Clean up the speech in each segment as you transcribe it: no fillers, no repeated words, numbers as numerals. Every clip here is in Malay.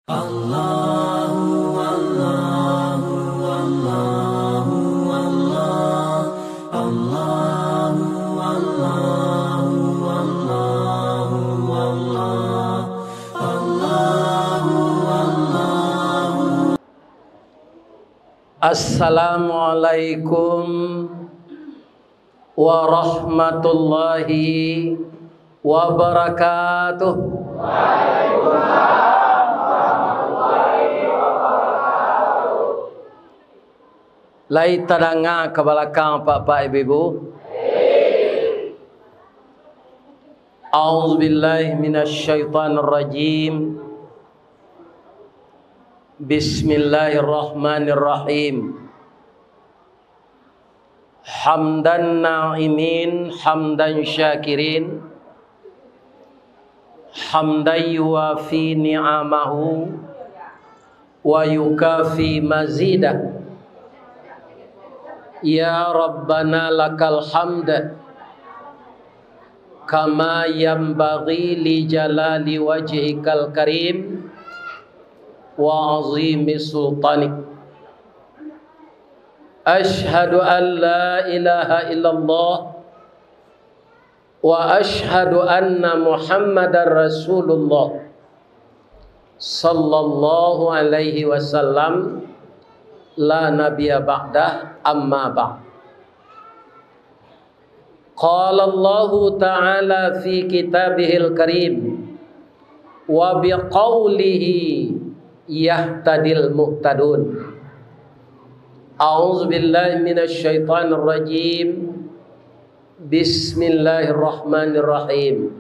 Allahu Allahu Allahu Allah Allahu Allahu Allahu Allah Allahu Allahu. Assalamualaikum warahmatullahi wabarakatuh. Lai tadanga ke belakang Bapak Ibu. A'udzubillahi minasyaitonir rajim. Bismillahirrahmanirrahim. Hamdan na'imin, hamdan syakirin, hamdan yuwafi ni'amahu wa yukafi mazidah. Ya Rabbana lakal hamd kama yanbaghi li jalali wajhikal karim wa azimi sultanik. Ashhadu an la ilaha illallah wa ashhadu anna Muhammadar Rasulullah sallallahu alaihi wasallam. La nabiyya ba'dah, amma ba'd. Qala Allah ta'ala fi kitabihil karim wa biqaulihi yahtadil muhtadun. A'udzu billahi minasy syaithanir rajim. Bismillahirrahmanirrahim.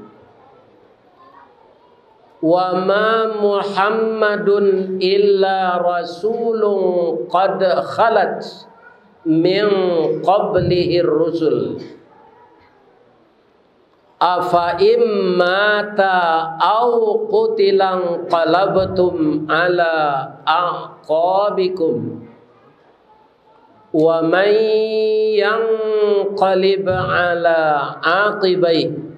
Wa ma Muhammadun illa rasulun qad khalat min qablihi rusul afa immata aw qutilan qalabtum ala aqabikum wa man yanqalib ala aqibai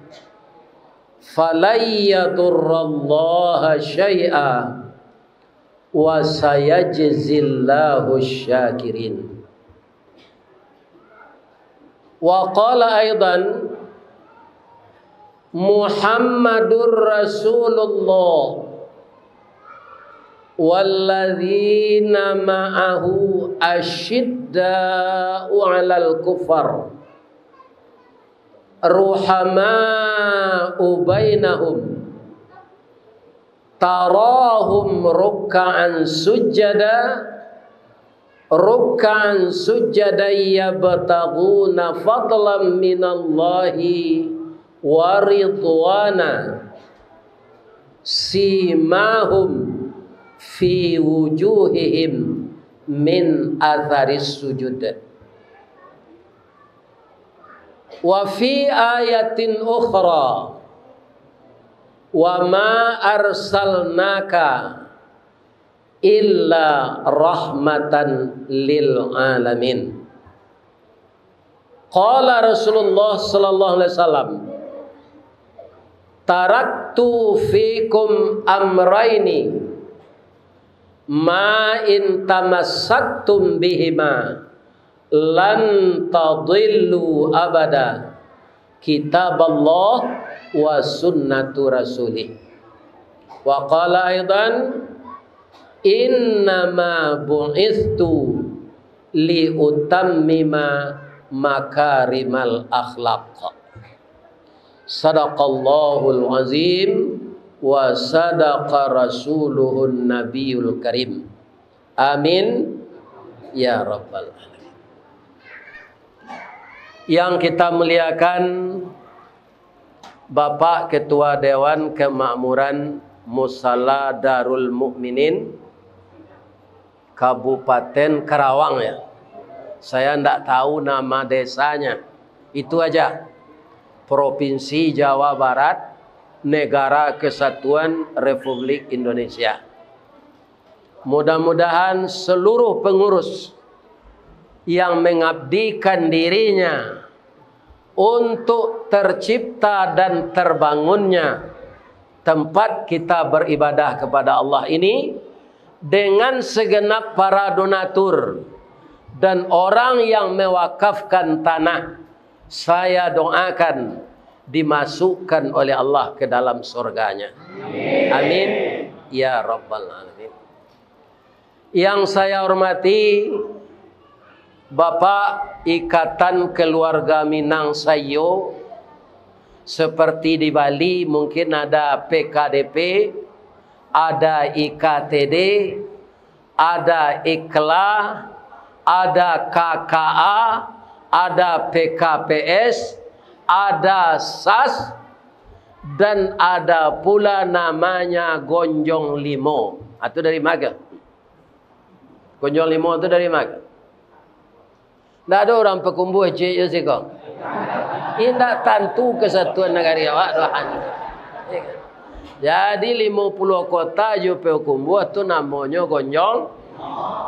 falan yadurrallaha syai'a wa sayajzillahu syakirin. Wa qala aidan Muhammadur Rasulullah walladzina ma'ahu asyidda'u 'alal kufar ruhama'u bainahum tarahum ruk'an sujada yabtaghuna fadlan minallahi wa ridwana simahum fi wujuhihim min atharis sujud. Wa fi ayatin ukhra wa ma arsalnaka illa rahmatan lil alamin. Qala Rasulullah sallallahu alaihi wasallam, taraktu fikum amraini ma in tamassaktum bihima lan tadillu abada, kitaballah wa sunnatu rasulih. Wa qala aidan innama bu'ithtu li utammima makarimal akhlaq. Sadaqallahul azim wa sadaqa rasuluhun nabiyul karim. Amin ya rabbal alamin. Yang kita muliakan Bapak Ketua Dewan Kemakmuran Musalla Darul Mukminin Kabupaten Karawang ya. Saya tidak tahu nama desanya. Itu aja. Provinsi Jawa Barat, Negara Kesatuan Republik Indonesia. Mudah-mudahan seluruh pengurus yang mengabdikan dirinya untuk tercipta dan terbangunnya tempat kita beribadah kepada Allah ini dengan segenap para donatur dan orang yang mewakafkan tanah, saya doakan dimasukkan oleh Allah ke dalam surganya. Amin ya rabbal alamin. Yang saya hormati Bapak Ikatan Keluarga Minang Sayo, seperti di Bali mungkin ada PKDP, ada IKTD, ada IKLA, ada KKA, ada PKPS, ada SAS, dan ada pula namanya Gonjong Limo. Itu dari mana? Gonjong Limo itu dari mana? Tidak ada orang pekumbuh cik sih kau. Tidak tentu kesatuan negara awak doan. Jadi 50 kota jupe kumbuh itu namanya Gonjong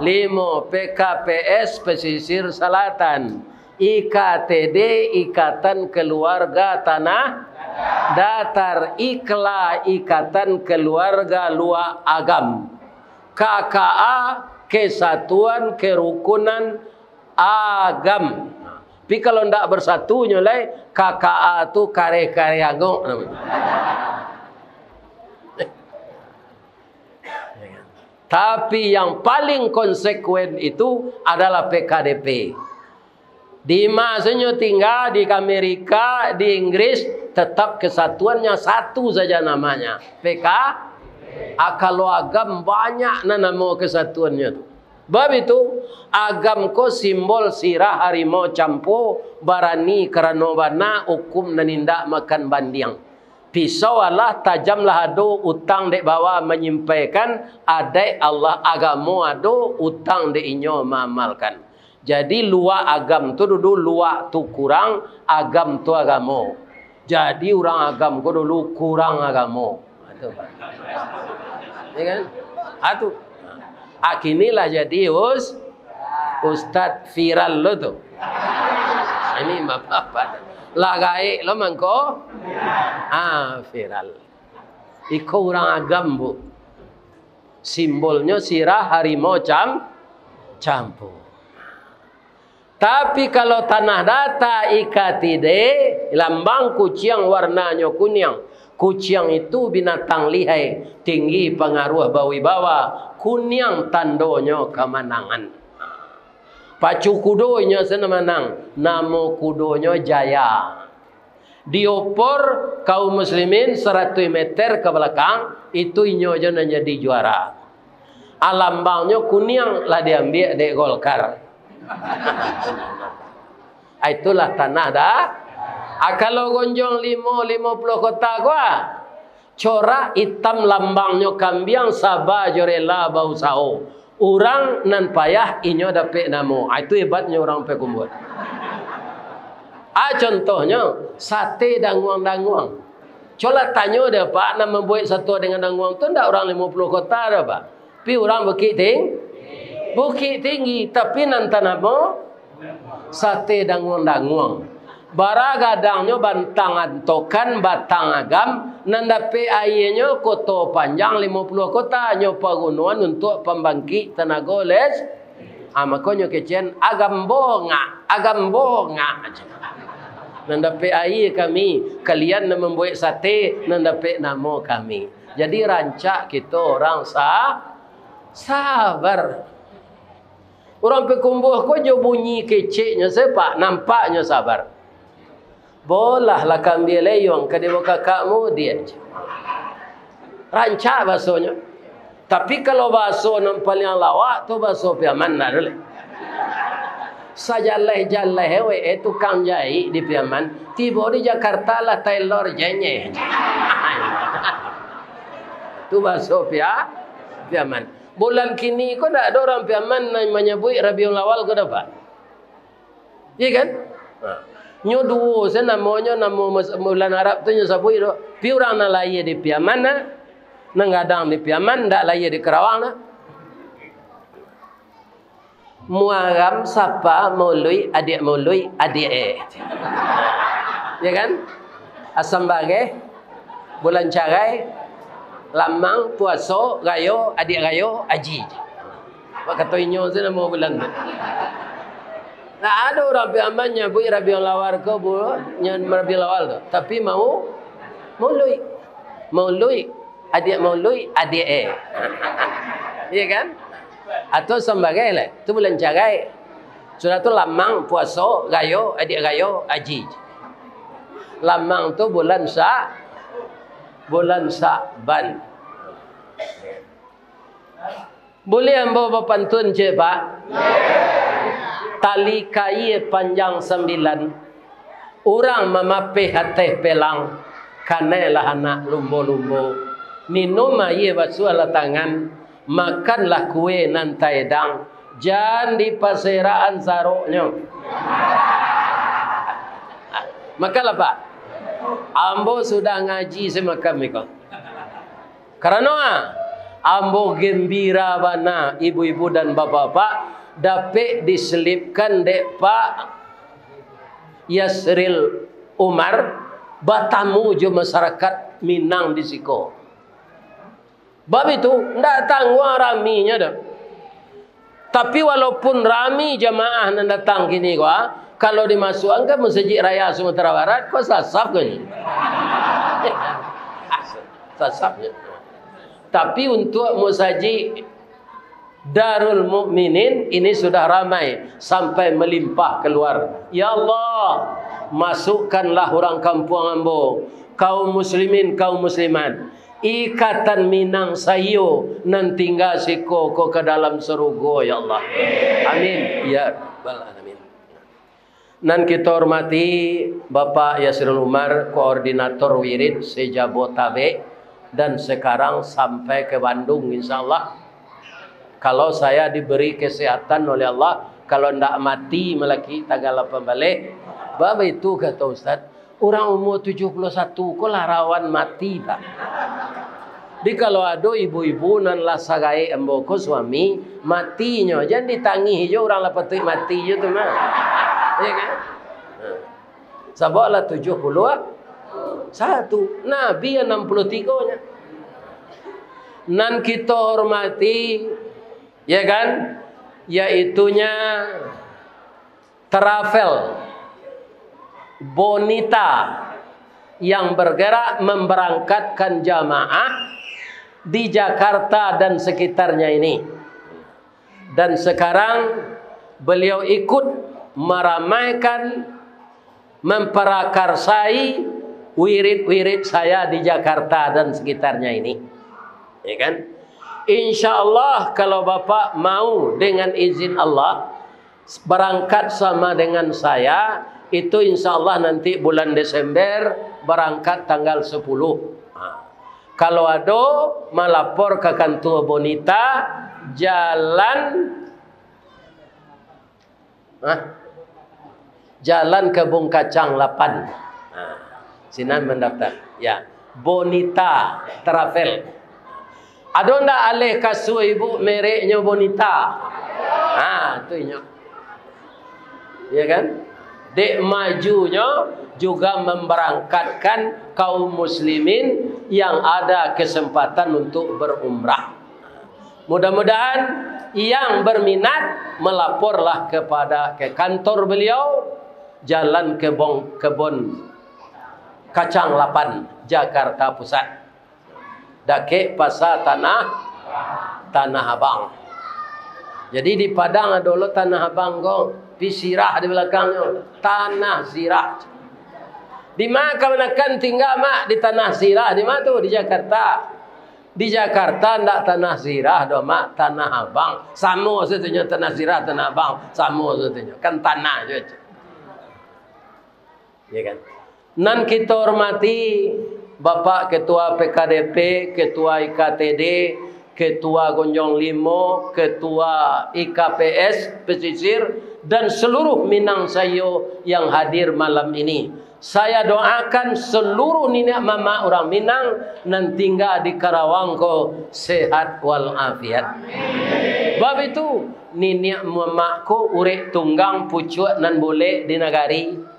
Limo. PKPS Pesisir Selatan, IKTD Ikatan Keluarga Tanah Datar, IKLA Ikatan Keluarga Luar Agam, KKA Kesatuan Kerukunan Agam. Tapi kalau tidak bersatu nyolai, KKA tu kare-kare agong. Tapi yang paling konsekuen itu adalah PKDP. Di masanya tinggal di Amerika, di Inggris, tetap kesatuannya satu saja namanya, PK. Kalau agam banyak nama kesatuannya tu. Sebab itu agam ko simbol sirah harimau campo, barani kerana bana hukum dan nindak makan bandiang. Pisau Allah tajamlah ado, utang dek bawa menyampaikan adai Allah agamo ado, utang dek inyo mamalkan. Jadi luak agam tu dulu luak tu kurang, agam tu agamo. Jadi orang agam ko dulu kurang agamo. Itu. Ya kan? Atu. Akinilah jadi Ustaz viral lo tu. Ini bapak lagai lo mangko. Viral. Iko orang agam bu. Simbolnya sirah harimau campur. Tapi kalau tanah data IKTD, lambang kucing warnanya kuning. Kucing itu binatang lihai, tinggi pengaruh bawi-bawa, kuning tandonya kemenangan. Pacu kudonya senemanang, nama kudonya Jaya. Diopor kaum muslimin 100 meter ke belakang, itu inyo je jadi juara. Alambangnya kuning lah diambil di Golkar. Itulah tanah dah. Kalau Gonjong Limo 50 kota gua, corak hitam lambangnya kambiang sabah jorela bau sao. Orang nan payah inyo dapat namo. Itu hebatnya orang pekumbut. Contohnya sate danguang-danguang. Coba tanya dia Pak, nak membuat satu dengan danguang tu ndak orang 50 kota dah Pak. Tapi orang Bukit Tinggi, tapi nanti nama sate danguang-danguang. Baragadangnya bantang antokan batang agam, nandape airnya kota panjang 50 kota nyopa gunungan untuk pembangkit tenaga les. Makanya kecen agam bonga. Nandape air kami, kalian nak membuat sate, nandape nama kami. Jadi rancak kita orang sabar. Orang pekumbuh ko jo bunyi keceknya sepak, nampaknya sabar. Bolehlah kami leyong ke dewa kakakmu dia. Rancak bahasanya. Tapi kalau bahasa yang paling lawak tu bahasa Piaman dah dulu. Sajaleh hewe tukang jahit di Piaman, tiba di Jakarta lah tailor jenye. Tu bahasa Piaman. Bulan kini kau tak ada orang Piaman menyebut Rabiul Awal kau dapat. Iya kan? Nyoduo saya namanya nama bulan Arab tu nyesabui do. Pi orang nak lahir di Piaman na, ngadang di Piaman, ndak lahir di Kerawang na. Muaram sapa maului adik ya kan? Asam bagai bulan carai lamang puasa gayo adik gayo aji. Pak kata inyo sana mau bulan tu. Nah ada orang piamannya bu Rabiul Awal ke bu nyan Rabiul Awal tu. Tapi mau lui adik iya kan? Atau sembagai lah. Itu bulan cagai. Sudah tu lamang puasa gayo adik gayo aji. Lamang tu bulan Sa'ban. Boleh ambo berpantun je Pak? Tali kai panjang 9. Orang memapih hati pelang. Kanelah anak lumbo-lumbo. Minum air basuh ala tangan. Makanlah kue nan taedang. Jangan di paseraan saroknya. Makalah Pak. Ambo sudah ngaji semakan mereka. Karena ambo gembira bana ibu-ibu dan bapak-bapak dapat diselipkan dek Pak Yasril Umar batamu jo masyarakat Minang di Siko. Bab itu ndak tangwa raminya dah. Tapi walaupun rami jamaah nan datang kini kalau dimasukkan ke Masjid Raya Sumatera Barat kok sasap kan? Sasapnya. Tapi untuk Masjid Darul Mukminin ini sudah ramai sampai melimpah keluar. Ya Allah, masukkanlah orang kampung ambo, kaum muslimin, kaum muslimat, ikatan Minang sayo nan tinggal siko ko ke dalam surga ya Allah. Amin ya rabbal alamin. Nan kita hormati Bapak Yasril Umar, koordinator wirid sejabotabek dan sekarang sampai ke Bandung insyaallah. Kalau saya diberi kesehatan oleh Allah, kalau ndak mati melaki tanggal 8 balik. Bab itu kata Ustaz, orang umur 71 kok rawan mati Pak. Di kalau ada ibu-ibu nan lasagai emboko suami matinya, jangan ditangi je orang lah patut mati je tu mah. Ya kan? Sabaklah 71, Nabi 63-nya. Nan kita hormati, ya kan? Yaitunya travel Bonita yang bergerak memberangkatkan jamaah di Jakarta dan sekitarnya ini. Dan sekarang beliau ikut meramaikan, memperakarsai wirid-wirid saya di Jakarta dan sekitarnya ini. Ya kan? Insya Allah kalau Bapak mau dengan izin Allah berangkat sama dengan saya, itu insya Allah nanti bulan Desember berangkat tanggal 10. Kalau ada melapor ke kantor Bonita Jalan Kebun Kacang 8. Sinan mendaftar. Ya, Bonita Travel. Ada ndak alih kasu ibu mereknya Bonita? Itu nya. Ya kan? Dek majunya juga memberangkatkan kaum muslimin yang ada kesempatan untuk berumrah. Mudah-mudahan yang berminat melaporlah ke kantor beliau, Jalan Kebun Kacang 8, Jakarta Pusat. Dake pasar Tanah Abang. Jadi di Padang ada lo Tanah Abang kok, pisirah di belakangnya, Tanah Sirah. Di mana kebanyakan tinggal mak di Tanah Sirah, di mana tu? Di Jakarta. Di Jakarta ndak Tanah Sirah, do mak Tanah Abang. Sama satunya Tanah Sirah, Tanah Abang, sama satunya. Kan tanah je. Ya kan? Nan kita hormati Bapak Ketua PKDP, Ketua IKTD, Ketua Gonjong Limo, Ketua IKPS Pesisir, dan seluruh Minang Sayo yang hadir malam ini. Saya doakan seluruh nenek mama orang Minang nan tinggal di Karawang ko sehat walafiat. Bab itu nenek mama ko urek tunggang pucuk nan boleh di negari.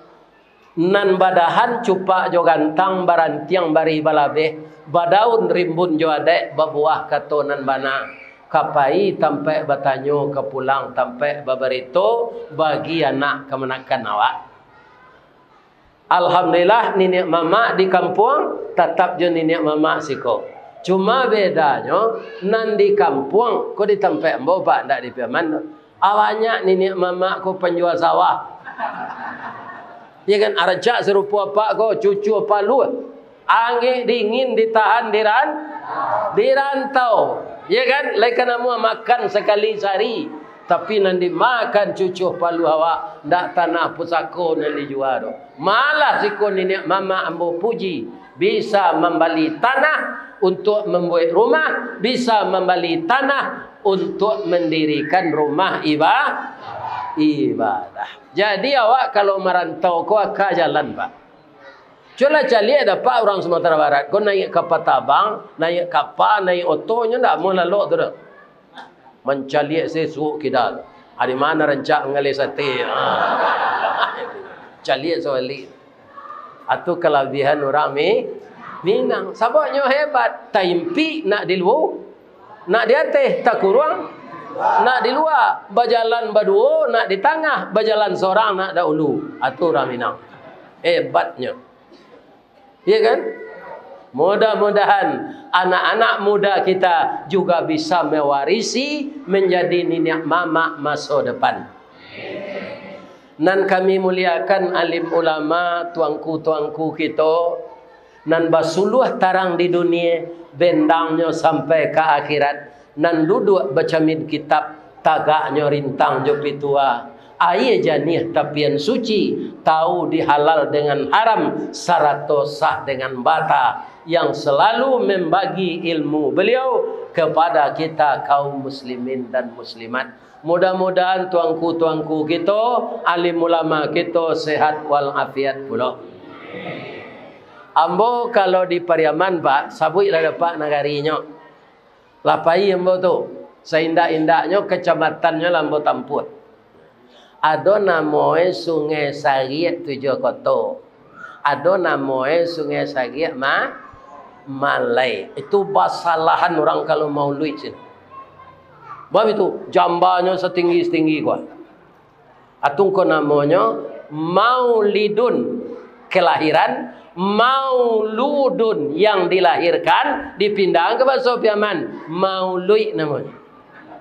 Nan badahan cupak jo gantang barantiang bari balabeh Badaun rimbun jo adek babuah katonan bana. Kapai tampai batanyo kepulang tampai babarito bagi anak kemenakan awak. Alhamdulillah nenek mama di kampung tetap je nenek mama siko. Cuma bedanya nan di kampung ko di tempat mbok ndak di Piaman. Awaknya nenek mama ko penjual sawah. Ya kan arca serupa apa ko cucu apa lu. Angin dingin ditahan di rantau. Ya kan laikan amu makan sekali sehari. Tapi nanti makan cucu palu awak ndak tanah pusako nan dijual do. Malah siko nenek mama ambo puji bisa membeli tanah untuk membuat rumah, bisa membeli tanah untuk mendirikan rumah ibadah. Jadi awak kalau merantau kau akan jalan pak. Coba cari ada pak orang Sumatera Barat. Kau naik kapal tabang, naik kapal, naik otonya ndak mau lalu tu dah. Mencari sesuatu kita. Hari mana rencak ngalih sate. Cari soali. Atau kelebihan orang Minang. Sabaknya hebat. Taimpi nak di luar. Nak di atas tak kurang. Nak di luar. Berjalan berdua. Nak di tengah. Berjalan seorang nak dahulu. Atau orang Minang. Hebatnya. Ya kan? Mudah-mudahan anak-anak muda kita juga bisa mewarisi menjadi nenek mama masa depan. Nan kami muliakan alim ulama, tuangku-tuangku kita. Nan basuluh tarang di dunia, bendangnya sampai ke akhirat. Nan duduk bacamin kitab, tagaknya rintang jopi tua. Air janih tapian suci, tahu dihalal dengan haram, saratosa dengan bata. Yang selalu membagi ilmu beliau kepada kita kaum muslimin dan muslimat. Mudah-mudahan tuangku-tuangku kita, alim ulama kita sehat walafiat pula. Ambo kalau di Pariaman pak, sabui lah dapat negarinya. Lapai ambo tu, seindak-indaknya kecamatannya lambo tamput. Ada namanya Sungai Sariat Tujuh Kota. Ada namanya Sungai Sariat Malai. Itu basalahan orang kalau mau luit sini. Sebab itu jambanya setinggi-tinggi gua. Atungko namanya Maulidun kelahiran, Mauludun yang dilahirkan, dipindah ke bahasa Piaman, Maulid namanya.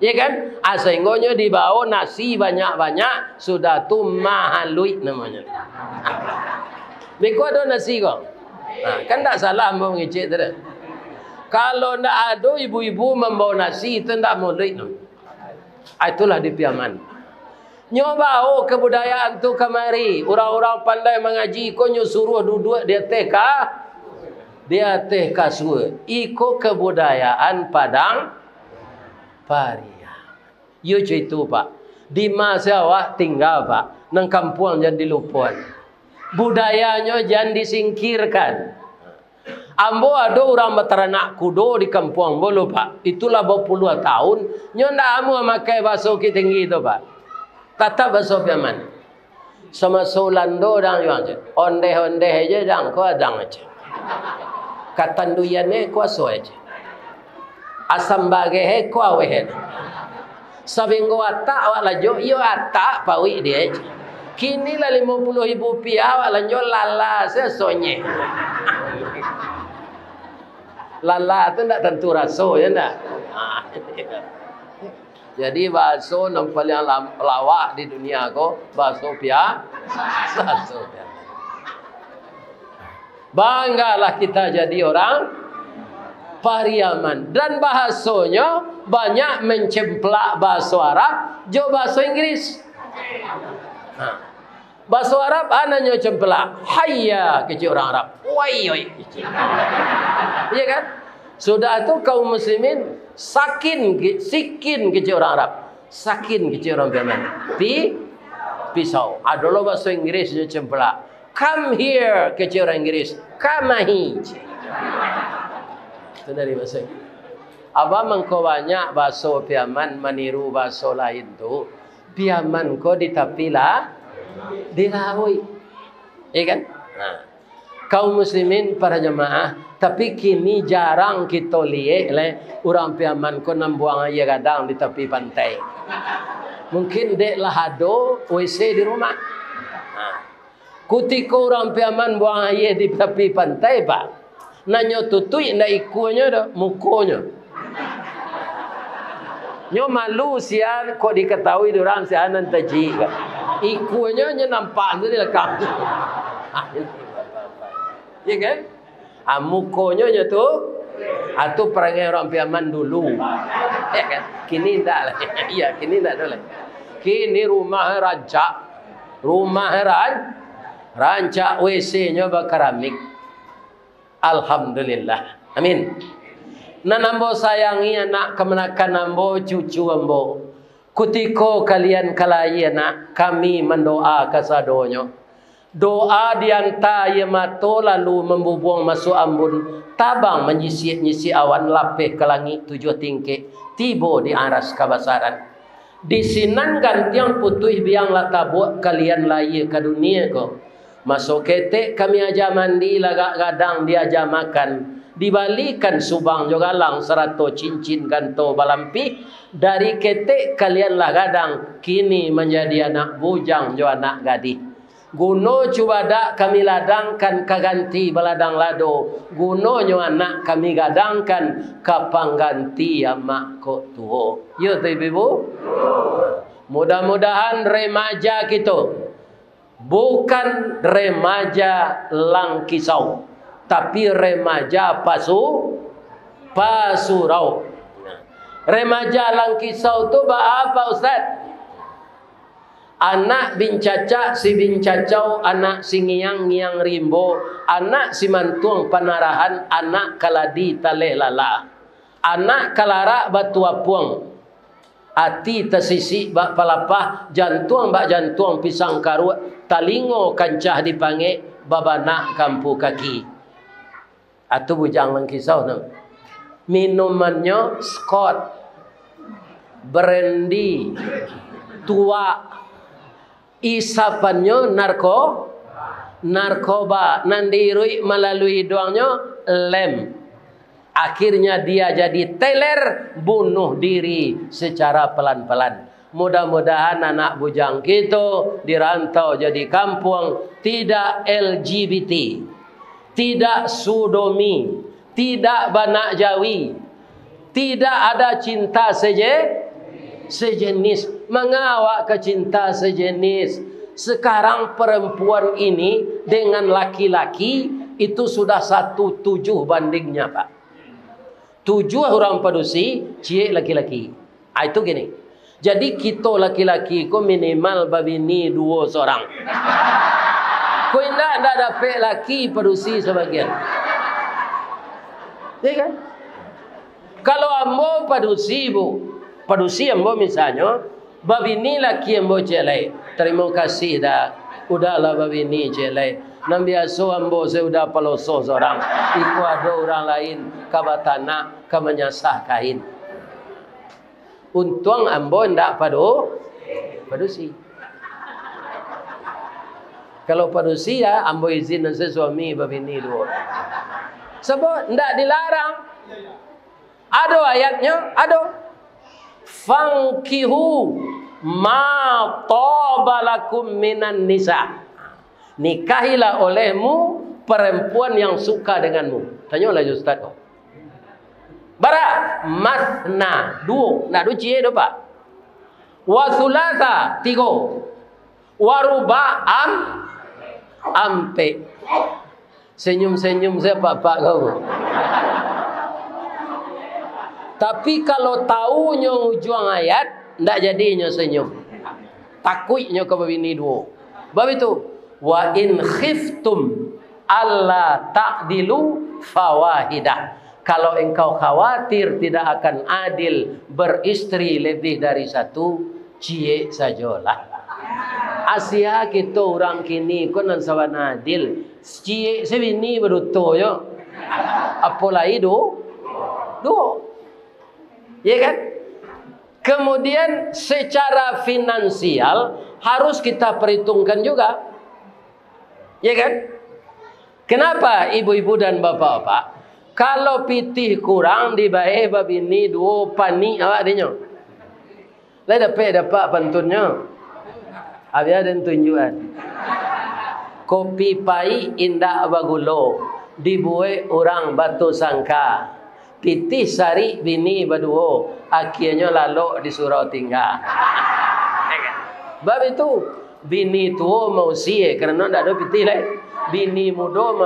Ya kan? Sehingga dibawa nasi banyak-banyak, sudah tu Mahalui namanya. Beko ada nasi kok. Kan tak salah ambang ngecek tu. Kalau tak ada ibu-ibu membawa nasi, itu tak Maulid. Itulah di Piaman. Nyoba kebudayaan tu kemari. Orang-orang pandai mengaji, kau suruh duduk di atas kasur. Iko kebudayaan Padang Pariaman. Yo itu pak. Di masa awak tinggal pak, nang kampung jangan dilupakan. Budayanya jangan disingkirkan. Ambo ada orang beternak kudo di kampung bolu pak. Itulah berpuluh tahun. Nyonda amu makai baso ki tinggi itu pak. Tetap baso Piaman. Sama solando dang yang je. Onde aja dang ko dang aja. Katanduyane ko so aja. Asam bage ko awe. Sabinggo atak awak lajo yo atak pawi dia aja. Kini lah 50,000 rupiah awak lanjut lala sesonye. Lala tu tak tentu rasa ya tak? Jadi bakso yang paling lawak di dunia ko bakso bakso pia. Banggalah kita jadi orang Pariaman. Dan bahasanya banyak mencemplak bahasa Arab jo bahasa Inggris. Bahasa Arab anaknya cempelak. Hayya kecil orang Arab. Wai. Iya kan? Sudah tu kaum muslimin sikin kecil orang Arab. Sakin kecil orang Piaman. Pisau. Adalah bahasa Inggrisnya cempelak. Come here kecil orang Inggris. Come here. Itu dari bahasa Inggris. Abang mengko banyak bahasa Piaman meniru bahasa lain tu. Piaman ko ditapilah dilawui. Ya kan? Nah. kaum muslimin para jemaah, tapi kini jarang kita lihat orang piaman ko nambuang air gadang di tepi pantai. Mungkin dek lah ada WC di rumah. Ketika orang piaman buang air di tepi pantai, Pak, nanya tutui ndak ikunya dah mukonya. Nyo malu sian kok diketahui orang sianan taji. Ikunya nya nampak tu di lekang. Ya kan? Mukonya nya tu atau perangai orang piaman dulu. Ya kan? Kini ndak lah. Iya, kini ndak ada lah. Kini rumah rancak. Rumah rancak WC-nya berkeramik. Alhamdulillah. Amin. Nah, nambo sayangi anak kemenakan nambo cucu ambo. Kutiko kalian kalai anak kami mendoa kasadonyo. Doa dianta ye mato lalu membubuang masuk ambun. Tabang menyisi awan lapeh ke langit 7 tingkik. Tibo di aras kabasaran. Disinan gantiang putih biang latabuk kalian laye ke dunia ko. Masuk ketek kami aja mandi lagak gadang dia aja makan. Dibalikan subang juga lang 100 cincin ganto balampi. Dari ketek kalianlah gadang kini menjadi anak bujang jo anak gadis. Guno cuba dak kami ladangkan kaganti baladang lado. Guno nyo anak kami gadangkan kapang ganti amak ko tuho. Ya tu ibu. Mudah-mudahan remaja kita bukan remaja lang kisau, tapi remaja pasurau. Remaja lang kisau tu apa Ustaz? Anak bin cacak si bin cacau, anak si ngiang rimbo, anak si mantuang panarahan, anak kaladi taleh lala, anak kalara batu apuang, ati tesisi bak palapah, jantuang bak jantuang pisang karu, talingo kancah dipange, babana kampu kaki. Atau bujang lang kisau no. Minumannya Scott, brandy, tua, isapannya narkoba, nandirui melalui doangnya lem. Akhirnya dia jadi teler, bunuh diri secara pelan-pelan. Mudah-mudahan anak bujang kita dirantau jadi kampung tidak LGBT, tidak sodomi, tidak banak jawi, tidak ada cinta sejenis. Mengawak ke cinta sejenis. Sekarang perempuan ini dengan laki-laki itu sudah 1:7 bandingnya, Pak. 7 orang padusi, cie laki-laki. Itu gini. Jadi kita laki-laki ko minimal babini 2 seorang. Ko indah dapat laki padusi sebagian. Ya kan? Kalau ambo padusi bu, padusi ambo misalnya, babini laki ambo jelek. Terima kasih dah. Udahlah babini jelek. Nam biasa ambo saya udah peloso seorang. Iku ada orang lain kabatana kamenyasah kain. Untung ambo ndak padusi. Kalau padusi ya ambo izin dengan suami babini 2. Sebab ndak dilarang. Ada ayatnya, ada. Fankihu ma tabalakum minan nisa. Nikahilah olehmu perempuan yang suka denganmu. Tanyalah Ustaz. Bara masna 2, nak 2 cie do Pak. Wa thulatha 3. Wa ruba ampe. Senyum-senyum saya Pak kau. Tapi kalau tahunya ujung ayat, ndak jadinya senyum. Takutnya ke bini 2. Bab itu, wa in khiftum alla ta'dilu fawahidah. Kalau engkau khawatir tidak akan adil beristri lebih dari 1, cie sajalah. Asia kita orang kini konan sawan adil. Cie sebini beruto yo. Apalagi 2. Ya kan? Kemudian secara finansial harus kita perhitungkan juga. Ya kan? Kenapa ibu-ibu dan bapak-bapak? Kalau pitih kurang dibae babini dua pani awak dinyo. Lai dapat pantunnya. Habis ada tunjukan. Kopi pai indah bagulo. Dibuai orang batu sangka. Pitih sari bini baduo. Akhirnya lalu disuruh tinggal. Bab itu bini tua mau sie kerana tak ada pitih lai. Bini muda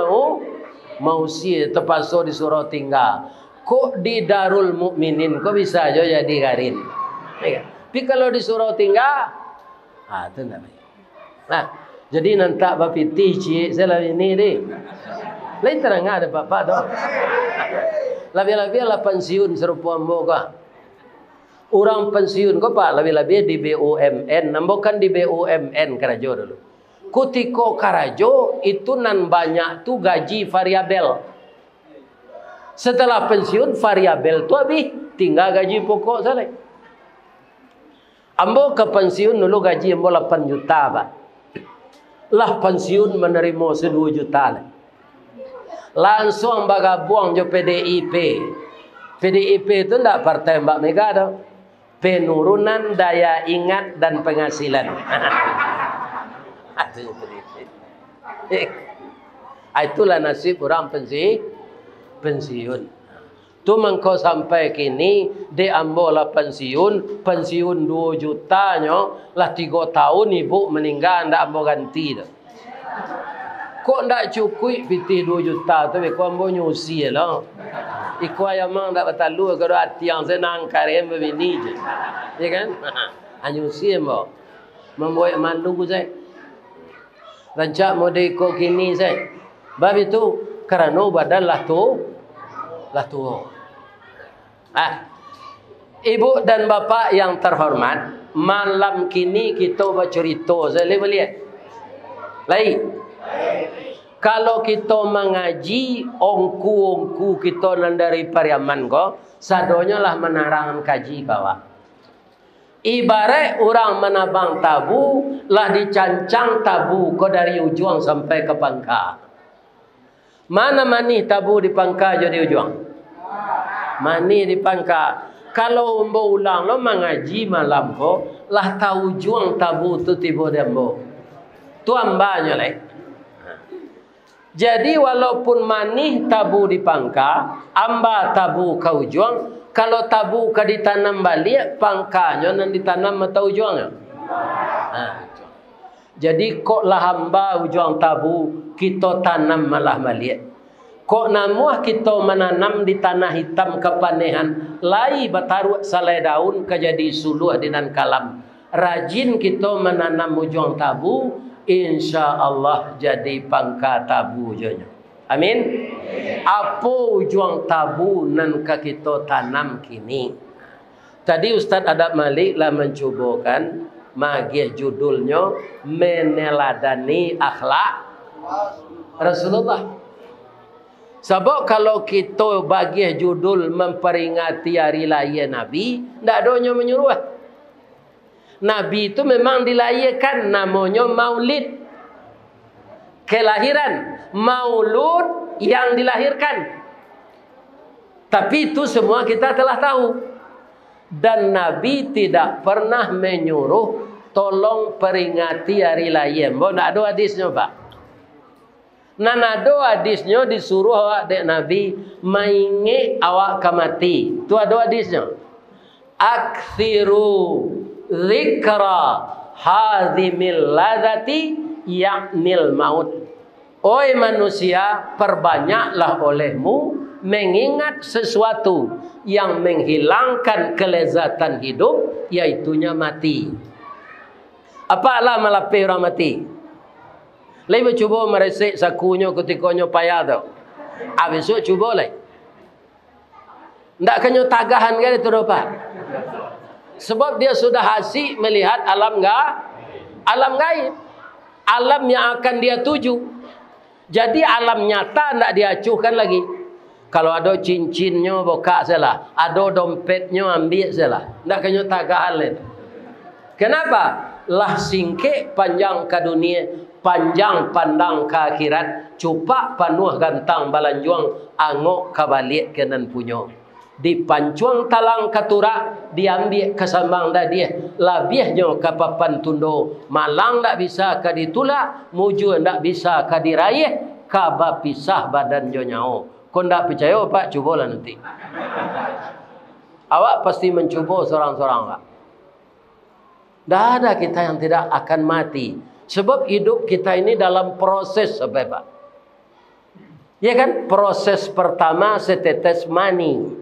mau sie terpaksa disuruh tinggal. Kok di Darul Mukminin kok bisa aja jadi garin. Tapi kalau disuruh tinggal, itu tak baik. Nah, jadi nanti bapitih cik saya ini deh. Lain terang ada apa-apa tu. Lebih-lebih lah pensiun serupa moga. Orang pensiun kau pak lebih-lebih di BUMN, bukan di BUMN kerajo dulu. Kutiko karajo itu nan banyak tu gaji variabel. Setelah pensiun variabel tu habis, tinggal gaji pokok saja. Ambo ke pensiun dulu gaji ambo 8 juta pak. Lah pensiun menerima 2 juta lah. Langsung bagabung jo PDIP. PDIP itu tidak partai Mbak Mega dah. Penurunan daya ingat dan penghasilan. Itulah nasib orang pensiun. Tu mengko sampai kini dia ambil lah pensiun 2 jutanya lah 3 tahun ibu meninggal ndak ambil ganti dah. Kok ndak cukup pitih 2 juta tu kau ambil nyusi lah. Iku ayamang ndak batalu kalau hati yang senang karem begini je. Ya kan? Anyusi ambil. Membuat mandu saya. Rancak mode ko kini saya. Bab itu kerana badan lah tu. Ibu dan bapa yang terhormat, malam kini kita bercerita. Saya boleh lihat. Lain. Kalau kita mengaji ongku kita dari Pariaman ko, sadonya lah menarangan kaji kawa. Ibarat orang menabang tabu lah dicancang tabu ko dari ujung sampai ke pangkal. Mana mani tabu di pangkal jadi ujung? Mani di pangkal. Kalau umbo ulang lo mengaji malam ko lah tahu ujung tabu tu tiba dembo. Tu ambanya leh. Jadi walaupun manih tabu di pangka, amba tabu ke ujung, kalau tabu ke ditanam balik, pangkanya nan ditanam mata ujungnya. Jadi kok lah hamba ujung tabu, kita tanam malah balik. Kok namuah kita menanam di tanah hitam kepanehan, lai bataru salai daun kejadi suluh dinan kalam. Rajin kita menanam ujung tabu, insya Allah jadi pangka tabu jonya. Amin. Apa ujung tabu nan kita tanam kini? Tadi Ustaz Adab Malik lah mencubakan magih judulnya meneladani akhlak Rasulullah. Sebab kalau kita bagi judul memperingati hari lahir Nabi, tidak adanya menyuruh. Nabi itu memang dilahirkan, namanya maulid. Kelahiran, maulud yang dilahirkan. Tapi itu semua kita telah tahu. Dan Nabi tidak pernah menyuruh tolong peringati hari lahir. Tidak ada hadisnya pak. Nan ada hadisnya disuruh awak dek Nabi maingi awak kamati. Itu ada hadisnya. Akthiru zikra hadhimil ladati yaknil maut. Oi manusia, perbanyaklah olehmu mengingat sesuatu yang menghilangkan kelezatan hidup, yaitunya mati. Apalah malapih orang mati? Lai cuba meresik sakunya ketikanya payah tu. Habis tu cuba lai. Ndak kenyo tagahan kan itu dapat. Sebab dia sudah hasik melihat alam gaib. Alam yang akan dia tuju. Jadi alam nyata ndak diacuhkan lagi. Kalau ada cincinnya buka salah, ada dompetnya ambil salah. Ndak kenyo tagahan lai. Kenapa? lah singkek panjang ke dunia, panjang pandang ke akhirat, cupak panuh gantang balanjuang, angok kabalik kenan punyo. Dipancuang talang katura, diambil kesambang dah dia, labihnya ke papan tundo, malang tak bisa ke ditulak, muju tak bisa ke diraih, kaba pisah badan jo nyao. Kau tak percaya pak, cubalah nanti. Awak pasti mencuba seorang-seorang pak. Tak ada kita yang tidak akan mati. Sebab hidup kita ini dalam proses sampai pak. Ya kan? Proses pertama setetes mani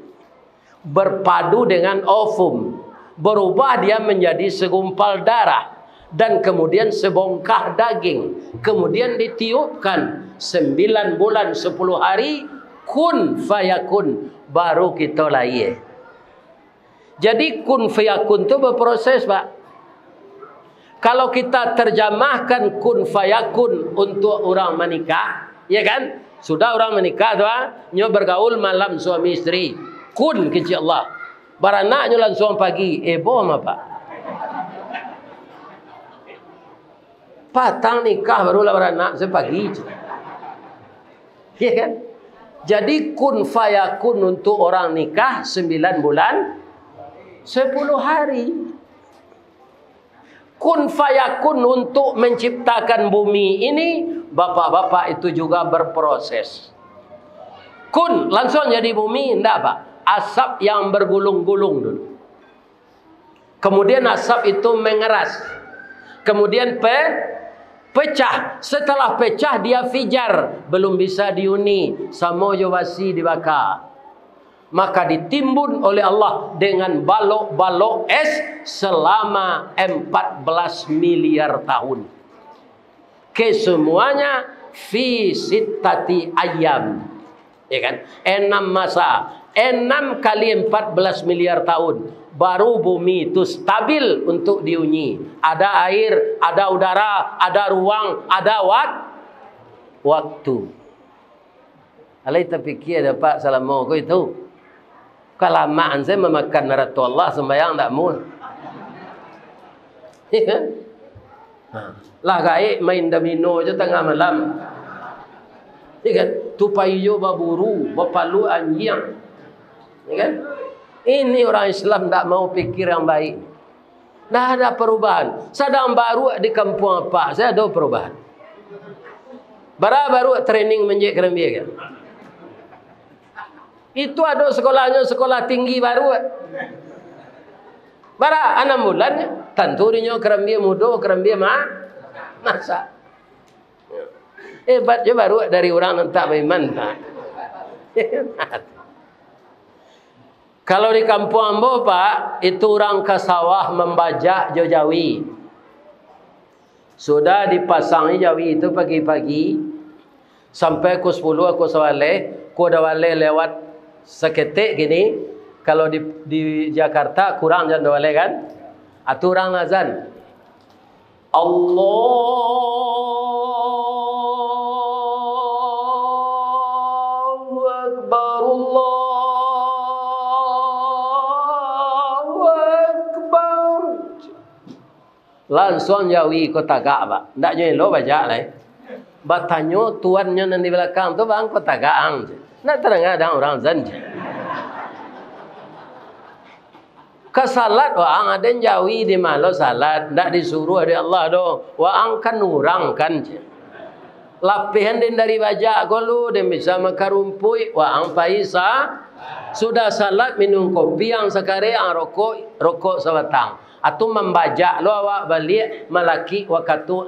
berpadu dengan ovum, berubah dia menjadi segumpal darah, dan kemudian sebongkah daging, kemudian ditiupkan 9 bulan 10 hari, kun fayakun, baru kita lahir. Jadi kun fayakun itu berproses pak. Kalau kita terjemahkan kun fayakun untuk orang menikah, ya kan? Sudah orang menikah tu, nyo bergaul malam suami istri. Kun kecil Allah. Baranaknya langsung pagi. Bom apa? Patang nikah barulah beranak sepagi. Ya kan? Jadi kun fayakun untuk orang nikah 9 bulan 10 hari. Kun fayakun untuk menciptakan bumi ini, bapak-bapak itu juga berproses. Kun langsung jadi bumi, enggak pak? Asap yang bergulung-gulung dulu. Kemudian asap itu mengeras. Kemudian pecah. Setelah pecah dia fijar. Belum bisa diuni. Samoyo wasi dibakar. Maka ditimbun oleh Allah dengan balok-balok es selama 14 miliar tahun. Kesemuanya fi sittati ayam. Ya kan? 6 masa. 6 kali 14 miliar tahun. Baru bumi itu stabil untuk diunyi. Ada air, ada udara, ada ruang, ada waktu. Alai terfikir dapat selama kau itu. Kelamaan saya memakan naratu Allah sembahyang tak mau. Ya kan? Lah gaib main domino je tengah malam. Ya kan? Tupai yo baburu, bapalu anjing. Ya kan? Ini orang Islam tak mau pikir yang baik. Dah ada perubahan. Sedang baru di kampung apa? Saya ada perubahan. Baru training menjadi kerembia kan? Itu ada sekolahnya sekolah tinggi baru. 6 bulannya. Tentu dia kerembia muda, kerembia masa. Hebat je baru dari orang yang tak beriman. Kalau di kampung ambo pak, itu orang ke sawah membajak jawi. Sudah dipasangi jawi itu pagi-pagi. Sampai ku 10 aku sawale. Ku dah wale lewat seketik gini. Kalau di Jakarta kurang jangan wale kan. Atu orang azan. Allahu Akbar, Allahu Akbar. Langsung jawi kota Ga'bah. Tak nyelo baca lah. Batanyo tuannya yang di belakang tu bang kota Ga'ang. Nak terang orang azan je. Ke salat waang ada jawi di malo salat, ndak disuruh oleh Allah do. Waang kan urang kan. Lapihan din dari baja golu dan bisa makarumpui waang paisa. Sudah salat minum kopi yang sekare ang rokok sabatang. Atau membaca lo awak balik malaki waktu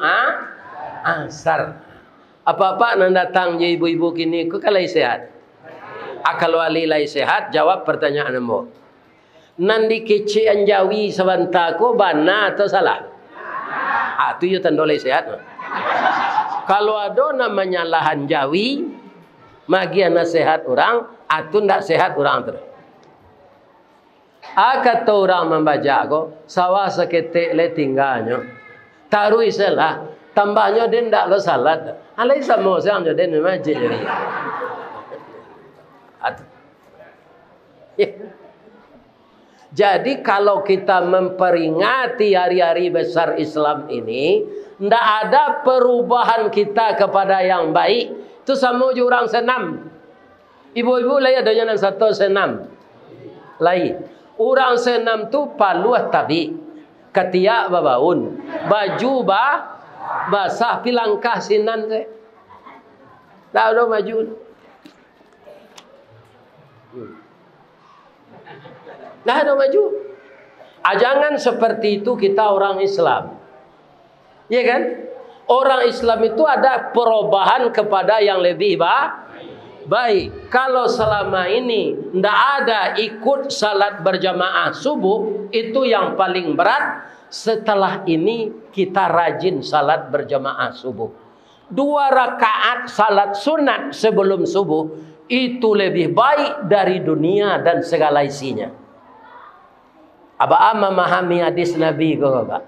asar. Apa-apa nan datang je ibu-ibu kini ku kalai sehat. Kalau ali lai sehat jawab pertanyaan ambo. Nandi kece anjawi sebentar ko bana atau salah? Tu yo tandolai sehat. Kalau ada namanya lahan jawi, magian nasihat orang, atau ndak sehat orang terus. Kata orang membaca ko, sawah seketik le tinggalnya. Tarui salah, tambahnya dia ndak lo salat. Alai sama saya amjo dia memang jadi. Jadi kalau kita memperingati hari-hari besar Islam ini, tidak ada perubahan kita kepada yang baik. Itu sama je orang senam. Ibu-ibu lain ada yang satu senam. Lain. Orang senam tu paluh tabi. Ketiak babaun. Baju basah pilangkah sinan saya. Tak ada maju. Nah, ada maju. Jangan seperti itu kita orang Islam. Ya kan? Orang Islam itu ada perubahan kepada yang lebih baik. Kalau selama ini tidak ada ikut salat berjamaah subuh, itu yang paling berat. Setelah ini kita rajin salat berjamaah subuh. 2 rakaat salat sunat sebelum subuh itu lebih baik dari dunia dan segala isinya. Abah memahami hadis Nabi ko Bapak.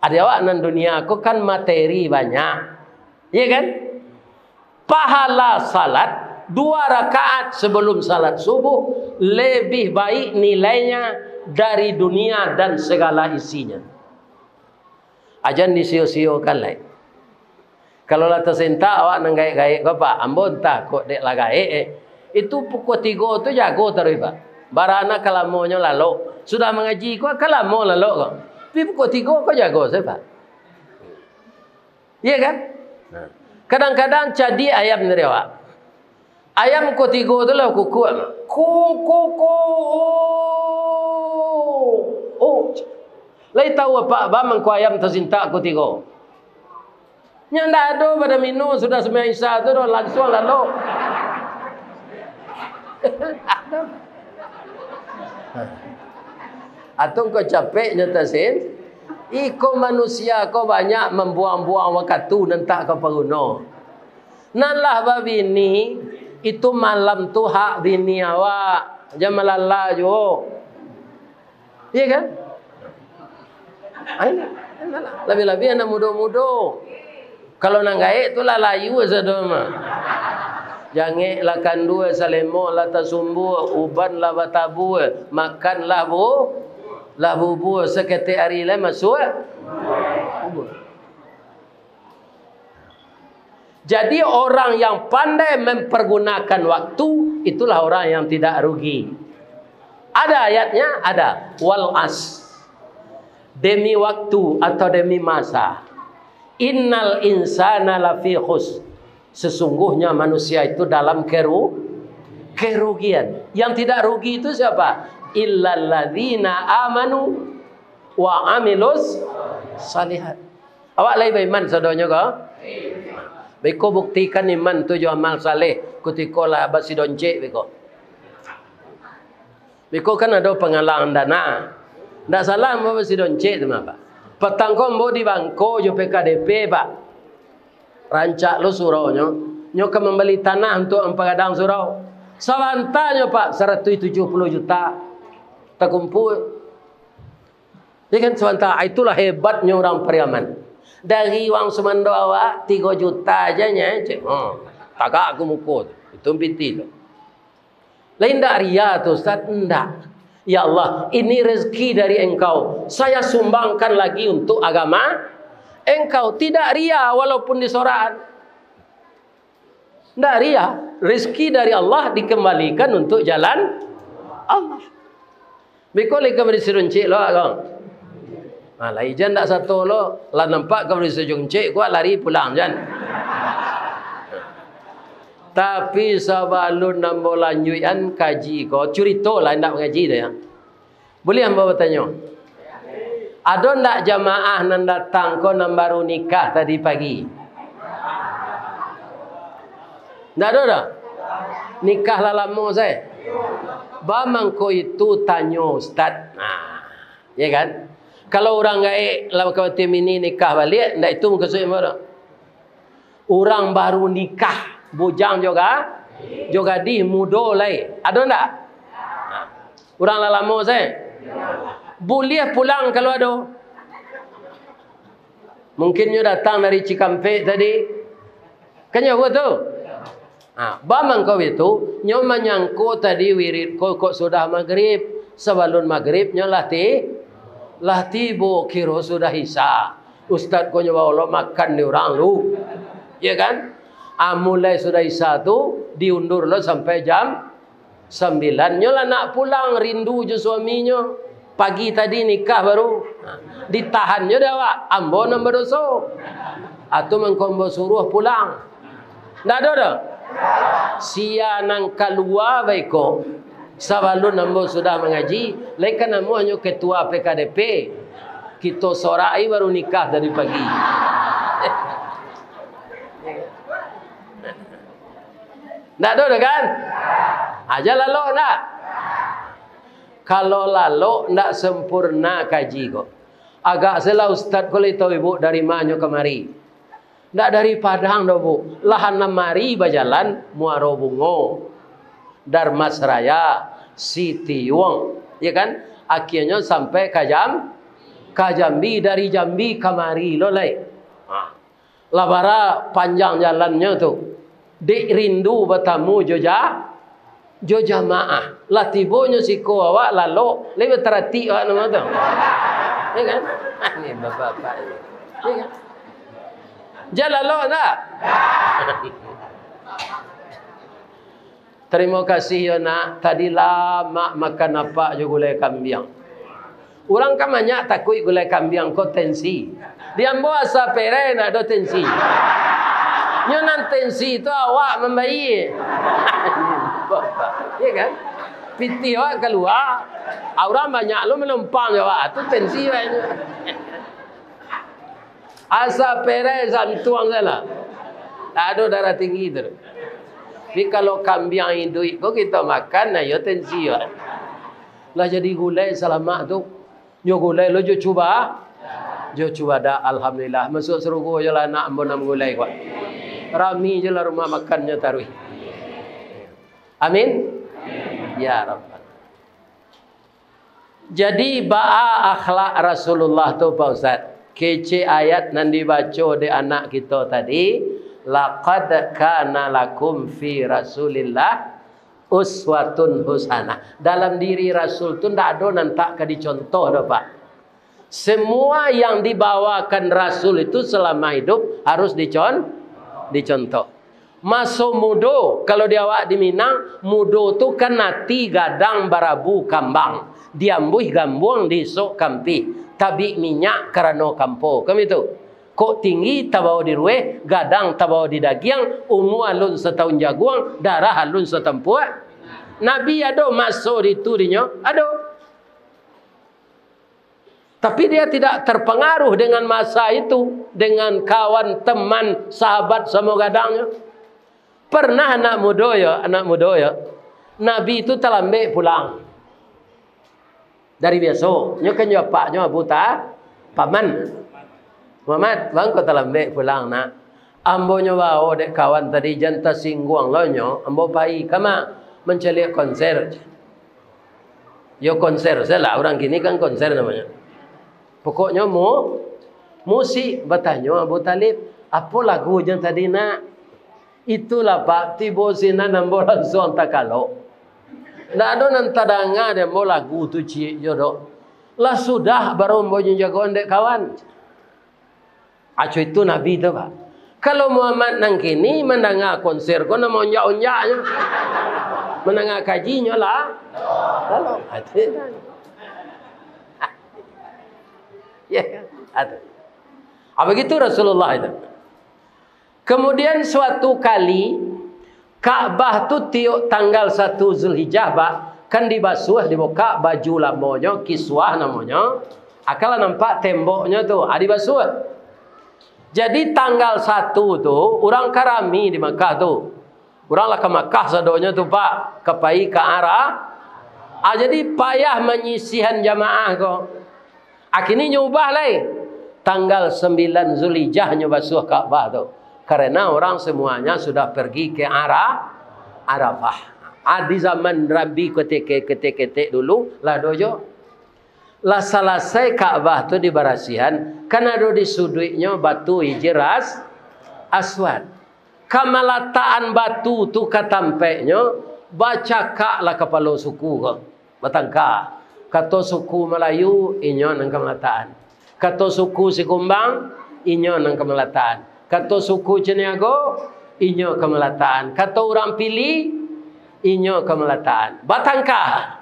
Ada awak nan dunia aku kan materi banyak. Iya kan? Pahala salat 2 rakaat sebelum salat subuh lebih baik nilainya dari dunia dan segala isinya. Ajan disio-siokan lain. Kalau lah tersentak awak nang gaik-gaik ko Pak, ambon tak kok dek lah gaik. Itu pukul 3 tu jago terus Pak. Barana kalamonya lalu. Sudah mengaji kau kalamo lalu kau. Tapi pukul 3 kau jago saya Pak. Iya kan? Kadang-kadang jadi ayam ni awak. Ayam pukul 3 tu lah kuku. Kuku. Oh. Lai tahu apa bang ku ayam tersintak pukul 3. Yang tak ada pada minum sudah sembahyang Isya tu dah langsung lalu. Atau kau capek nyatasin, iko manusia kau banyak membuang-buang waktu nanti kau perguna. Nalah babi ni itu malam tu hak bini awak, jangan malala jo. Iya kan? Lebih-lebih anak muda-muda. Kalau nak gaik tu lah layu sedoma. Jangan lah kandu salemo lah tasumbu uban lah batabu makan lah bubu sekete hari lah masuk. Jadi orang yang pandai mempergunakan waktu itulah orang yang tidak rugi. Ada ayatnya, ada wal as demi waktu atau demi masa. Innal insana lafi khus. Sesungguhnya manusia itu dalam kerugian. Yang tidak rugi itu siapa? Illal ladzina amanu wa amilus salihat. Awak lai beriman saudanya kau? Beko buktikan iman tu jo amal saleh ketika lah basi doncek beko. Beko kan ada pengalaman dana. Ndak salah mau basi doncek tu apa? Petang kau mau di bangko jo PKDP Pak. Rancak lo surau nyo ke membeli tanah untuk empadang surau. Sawantanya Pak 170 juta terkumpul. Dia kan sawanta itulah hebatnya orang Periaman. Dari wang semando awak 3 juta aja nya cek. Takak aku mukul. Itu binti tu. Lain dak ria tu Ustaz ndak. Ya Allah, ini rezeki dari Engkau. Saya sumbangkan lagi untuk agama Engkau. Tidak ria walaupun disorak. Tidak ria. Rezeki dari Allah dikembalikan untuk jalan Allah. Bikoli kau beri seruncik lo kau. Lah ijan tak satu lo. Lah nampak kau beri seruncik kuat lari pulang jan. Tapi sebelum nambah lanjutan kaji kau cerita lah nak mengaji dia. Boleh hamba bertanya? Ada ndak jamaah nan datang kau nan baru nikah tadi pagi? Ndak ada dah. Nikah lah lama saya. Bamang kau itu tanya Ustaz. Ya kan? Kalau orang gaik lawan kawatim ini nikah balik, ndak itu muka saya mana? Orang baru nikah bujang juga di muda lai. Ada tak? Orang lama saya. Boleh pulang kalau ada. Mungkinnya datang dari Cikampek tadi. Kan ya tu? Bamang kau itu nyo menyangko tadi wirid kok sudah maghrib. Sebelum maghribnya lah tiba kira sudah isya. Ustaz ko nyawa Allah makan ni orang lu. Ya kan? Mulai sudah isya tu diundur lo sampai jam 9. Nyolah nak pulang rindu je suaminya. Pagi tadi nikah baru. Ditahannya dah wak. Ambo nak berdosa. Atau mengkombo suruh pulang. Tak ada dah. Sia nang keluar baiko. Sebelum ambo sudah mengaji. Lekan ambo hanya ketua PKDP. Kita sorai baru nikah dari pagi. Tak ada dah kan? Aja lalu nak. Kalau lalu tak sempurna kaji kok. Agak salah ustaz kalau tahu ibu dari mana kemari. Tak dari Padang dah bu. Lahan mari berjalan Muaro Bungo, Darmasraya, Siti Wong, ya kan? Akhirnya sampai ke Jambi, dari Jambi kemari lolai. Labara panjang jalannya tu. Dek rindu bertamu jamaah. Lah tibonya si ko awak lalu lebih terhati awak nama tu. Ya kan? Ni bapak-bapak ni. Ya kan? Jalan lo tak? Terima kasih ya nak. Tadi lama makan apa je gulai kambing. Orang kan banyak takut gulai kambing kau tensi. Dia ambil asal pere nak ada tensi. Nyonan tensi tu awak membaik. Ya kan? Piti awak keluar. Orang banyak lu menumpang awak. Tu tensi banyak. Asal pere santuang salah. Tak ada darah tinggi tu. Tapi kalau kambing hidup kau kita makan na yo tensi awak. Lah jadi gulai selamat tu. Nyo gulai lo jo cuba. Jo cuba dah alhamdulillah. Masuk serugo je lah nak ambon gulai kuat. Rami je lah rumah makannya taruh. Amin. Ya Rabbal. Jadi ba'a akhlak Rasulullah tu Pak Ustaz. Kece ayat nan dibaca di anak kita tadi. Laqad kana lakum fi Rasulillah uswatun husanah. Dalam diri Rasul tu tak ada nan tak ke dicontoh dah Pak. Semua yang dibawakan Rasul itu selama hidup harus dicontoh. Masuk mudo, kalau dia awak di Minang, mudo tu kan nati gadang barabu kambang. Diambuh gambung di sok kampi. Tabi minyak kerana kampo. Kami tu. Kok tinggi tabawa di rueh, gadang tabawa di dagiang, ungu alun setahun jaguang, darah alun setempuak. Nabi ada masuk di tu dinyo, ada. Tapi dia tidak terpengaruh dengan masa itu. Dengan kawan, teman, sahabat sama gadangnya. Pernah anak muda ya. Nabi itu terlambat pulang. Dari biasa. Nya kan paknya Abu Paman. Muhammad, bang kau terlambat pulang nak. Ambo nyawa dek kawan tadi janta singguang lo nyo. Ambo pai kama mencari konser. Yo konser salah. Orang kini kan konser namanya. Pokoknya musik bertanya Abu Talib, apa lagu yang tadi nak? Itulah Pak, tiba sini nambo langsung tak kalau. Tak ada nanti dengar nambo lagu tu cik jodoh. Lah sudah baru nambo jagoan dek kawan. Acu itu Nabi tu Pak. Kalau Muhammad nang kini mendengar konser, kau nak onjak-onjaknya. Mendengar kajinya lah. Lalu, hati dah. Ya, ada. Begitu Rasulullah itu. Kemudian suatu kali Ka'bah tu tiuk tanggal 1 Zulhijjah kan dibasuh dibuka baju lamanya kiswah namanya. Akala nampak temboknya tu dibasuh. Jadi tanggal 1 tu orang karami di Makkah tu. Orang lah ke Makkah sadonya tu Pak, kepai ke arah. Jadi payah menyisihan jamaah kau. Akhirnya nyubah lain. Tanggal 9 Zulhijjah basuh Ka'bah tu. Karena orang semuanya sudah pergi ke arah Arafah. Di zaman Nabi ketik-ketik dulu. Lah dojo. Lah selesai Ka'bah tu diberasihan. Kan ada di sudutnya batu hijras aswad. Kamalataan batu tu katampeknya. Baca kak lah kepala suku kau. Batangka. Kata suku Melayu, inyo nang Kemelataan. Kata suku Sikumbang, inyo nang Kemelataan. Kata suku Ceniago, inyo Kemelataan. Kata orang Pili, inyo Kemelataan. Batangkah.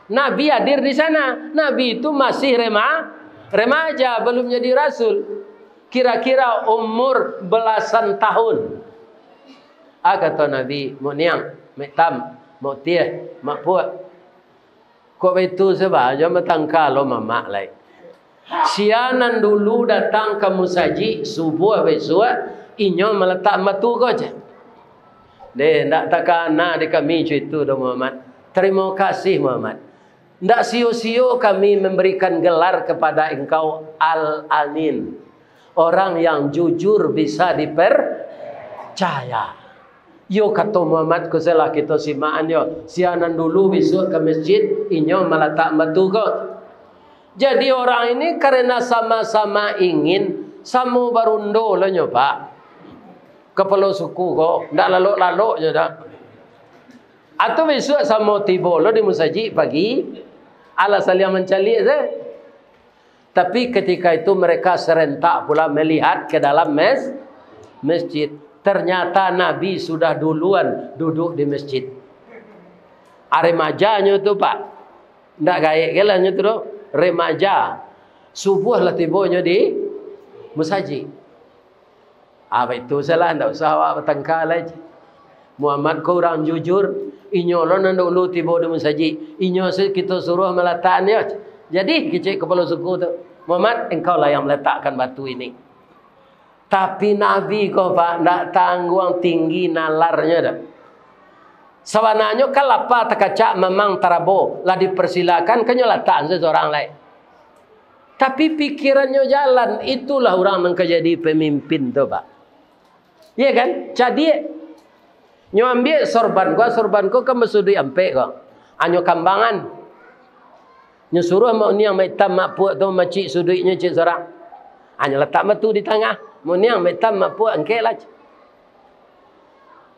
Nabi hadir di sana. Nabi itu masih remaja, belum jadi rasul. Kira-kira umur belasan tahun. Kata Nabi, mau niang, mek tam, mau tieh, mak puak. Kok itu sebab aja Batangkah lo mamak lai. Sianan dulu datang ke musaji subuh besok, inyo meletak matu ko je. Deh, ndak takana de kami itu do Muhammad. Terima kasih Muhammad. Ndak sio-sio kami memberikan gelar kepada engkau Al-Amin. Orang yang jujur bisa dipercaya. Yo kata Muhammad ko salah kita simaan yo. Sianan dulu besok ke masjid, inyo meletak matu ko. Jadi orang ini karena sama-sama ingin samu barundo lah nyo Pak. Kepala suku kok, ndak lalok-lalok je dah. Atau besok sama tiba lo di musaji pagi, ala saling mencari je. Tapi ketika itu mereka serentak pula melihat ke dalam masjid. Ternyata Nabi sudah duluan duduk di masjid. Remajanya tu Pak, ndak gaya gelanya tu do. Remaja. Subuh lah tibanya di musaji. Apa itu salah, ndak usah awak Batangkah lagi. Muhammad kau orang jujur, inyo lo ndak lu tiba di musaji. Inyo kita suruh meletakkan ya. Jadi kecik kepala suku tu, Muhammad engkau lah yang meletakkan batu ini. Tapi Nabi kau Pak ndak tanggung tinggi nalarnya dah. Sebenarnya kalau apa terkacak memang tarabo lah dipersilakan kenyolatan seseorang lain. Tapi pikirannya jalan, itulah orang yang jadi pemimpin tu Pak. Iya kan? Jadi nyo ambil sorban ko kan mesudi ampe ko. Anyo kambangan. Nyo suruh mau ni yang hitam mak puak tu macik suduitnya cik seorang. Anyo letak batu di tengah. Mau ni yang hitam mak puak engke lah.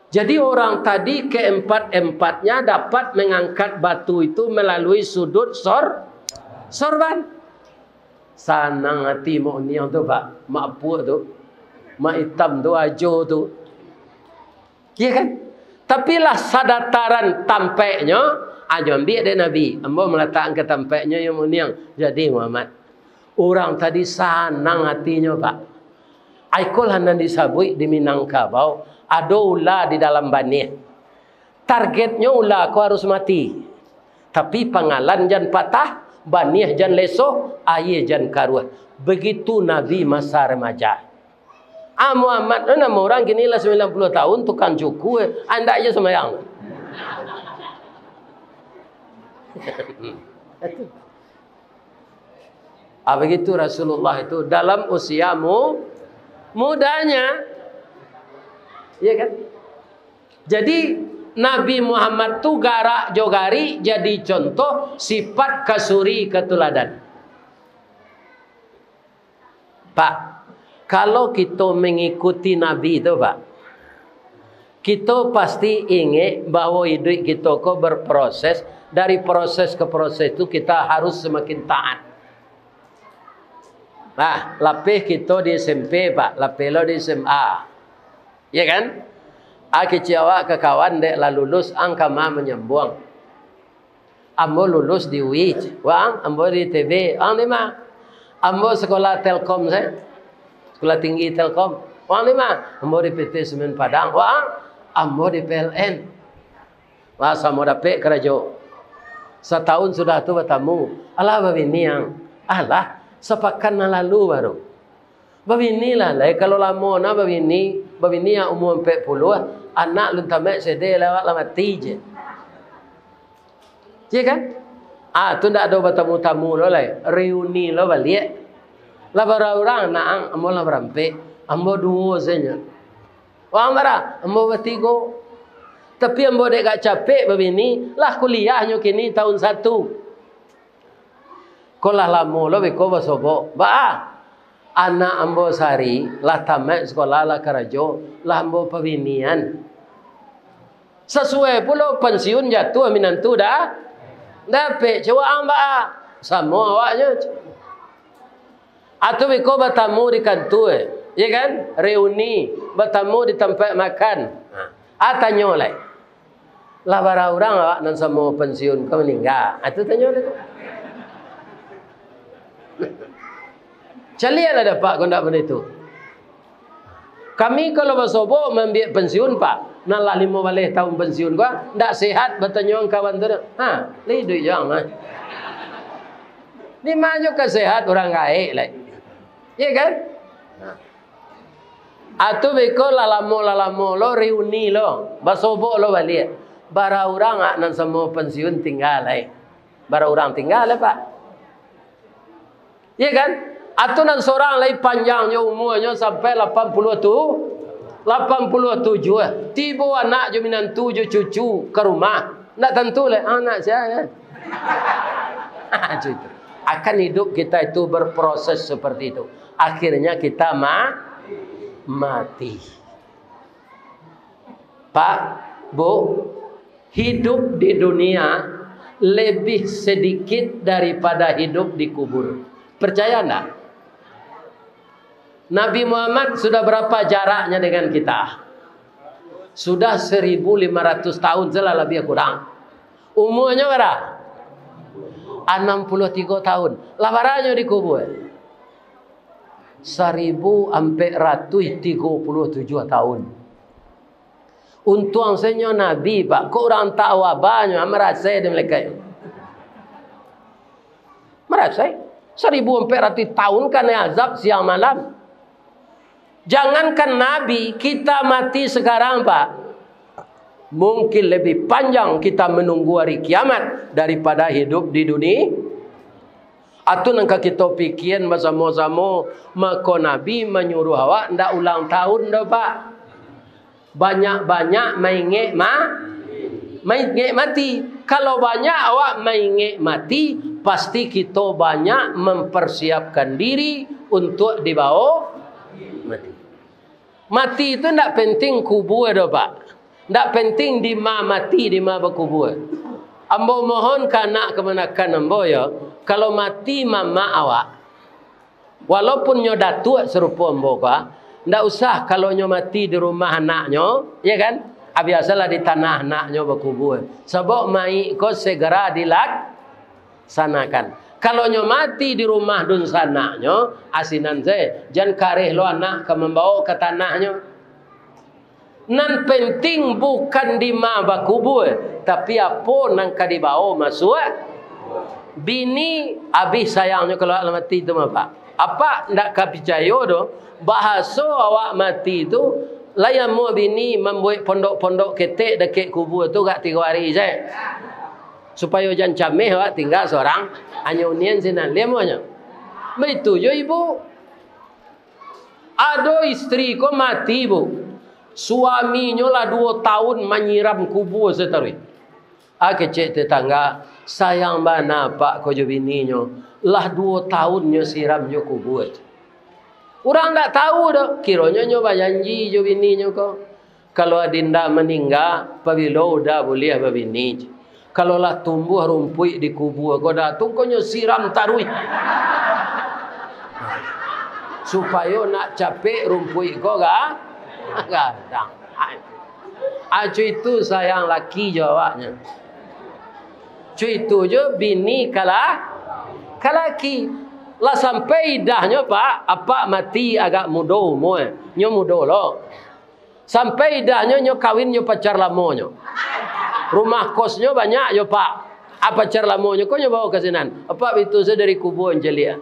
Jadi orang tadi keempat-empatnya dapat mengangkat batu itu melalui sudut sorban. Sanang hati mau ni yang tu Pak. Mak puak tu. Mak hitam tu, ajo tu. Iya kan? Tapi lah sadataran tampaknya, ajo ambil dia Nabi. Ambo meletakkan ke tampaknya yang muniang. Jadi Muhammad. Orang tadi sanang hatinya Pak. Aikul hanan disabui di Minangkabau. Ada ular di dalam banih. Targetnya ular kau harus mati. Tapi pangalan jangan patah. Banih jangan leso. Air jangan karuah. Begitu Nabi masa remaja. Muhammad nama orang gini lah 90 tahun tukang cukup. Anda aja semayang. Begitu Rasulullah itu dalam usiamu mudanya. Ya kan? Jadi Nabi Muhammad tu garak jogari jadi contoh sifat kasuri ketuladan. Pak, kalau kita mengikuti Nabi itu Pak, kita pasti ingin bahwa hidup kita kok berproses. Dari proses ke proses itu kita harus semakin taat. Nah, lapih kita di SMP Pak, lapih lo di SMA. Ya kan? Kecewa ke kawan dek lah lulus angka ma menyembuang. Ambo lulus di UI, wang ambo di TV, wang lima. Ambo sekolah Telkom saya, sekolah tinggi Telkom. Wang lima, ambo di PT Semen Padang, wang ambo di PLN. Wah sama dapet kerajo. Setahun sudah tu bertamu. Alah babini yang, alah sepakan lalu baru. Babini lah, kalau lama na babini yang umur 40, anak lu tamat sedih lewat lah mati je. Ya kan? Tu ndak ada bertamu-tamu lo lah, reuni lo balik. Lah orang nak ambo lah berampe, ambo dua saja. Wang bara, ambo bertiga. Tapi ambo dek gak capek babini, lah kuliahnya kini tahun 1. Kolah lama lo beko basobo. Anak ambo sari lah tamat sekolah lah karajo lah ambo pawinian. Sesuai pula pensiun jatuh minantu dah Dapat coba amba sama awaknya. Atau biko bertamu di kantor, ya kan? Reuni, bertamu di tempat makan. Tanya oleh, lah bara orang awak nan sama pensiun kau meninggal. Itu tanya oleh tu. Calian ada pak kau nak benda itu. Kami kalau bersobok membiak pensiun pak, nalah 15 tahun pensiun gua, ndak sehat bertanya kawan tu. Lidu jangan. Di mana juga sehat orang gaik lah. Ya kan? Atau beko lalamo lo reuni lo, bersobok lo balik. Bara orang nan semua pensiun tinggal lah. Bara orang tinggal lah pak. Ya kan? Atau nan seorang lagi panjangnya umurnya sampai 87. Tiba anak je minan 7 cucu ke rumah. Nak tentu lah anak saya. Itu. Akan hidup kita itu berproses seperti itu. Akhirnya kita mati. Pak, Bu, hidup di dunia lebih sedikit daripada hidup di kubur. Percaya enggak? Nabi Muhammad sudah berapa jaraknya dengan kita? Sudah 1500 tahun selah lebih kurang. Umurnya berapa? 63 tahun. Labarannya di kubur 1437 tahun. Untung saya Nabi pak, kok orang tak wabahnya merasa dia mereka. Merasa 1400 tahun kan azab siang malam. Jangankan Nabi, kita mati sekarang pak, mungkin lebih panjang kita menunggu hari kiamat daripada hidup di dunia. Atau nangka kita pikir bersama-sama maka Nabi menyuruh awak ndak ulang tahun dah pak. Banyak-banyak maingek mati. Kalau banyak awak maingek mati, pasti kita banyak mempersiapkan diri untuk dibawa mati. Mati itu ndak penting kubur dah pak. Ndak penting di ma mati di ma berkubur. Ambo mohon kanak kemenakan ambo ya, kalau mati mama awak, walaupun nyo datuk serupa ambo ka, ndak usah kalau nyo mati di rumah anaknya, ya kan? Biasalah di tanah anaknya berkubur. Sebab mai ko segera dilaksanakan. Kalau nyo mati di rumah dun sanaknya, asinan saya, jangan kareh lo anak ke membawa ke tanahnya. Nan penting bukan di ma bakubur, tapi apa nang ka dibawa masuk. Bini habis sayangnya kalau awak mati itu apa? Apa ndak ka percaya do? Bahasa awak mati itu layan mu bini membuat pondok-pondok ketek dekat kubur tu gak 3 hari saja. Supaya jangan cameh awak tinggal seorang hanya unian sinan lemonya. Begitu jo ibu. Ada istri ko mati bu. Suaminya lah 2 tahun menyiram kubur seterus. Kecik tetangga, sayang mana pak ko jo bininya. Lah 2 tahunnya siramnya kubur. Orang tak tahu dah. Kiranya nyoba janji jo bininya ko. Kalau adinda meninggal, apabila udah boleh babini. Kalau lah tumbuh rumput di kubur ko datung ko nyo siram tarui. Supaya nak capek rumput ko gadang. Cuy itu sayang laki jawabnya. Cuy itu je bini kalaki. Lah sampai idahnya pak, apa mati agak muda umur. Nyo muda lo. Sampai idahnya nyo kawin nyo pacar lamonyo. Rumah kosnya banyak yo pak. Apa pacar lamonyo ko nyo bawa ke sinan. Apa itu saya dari kubur Angelia.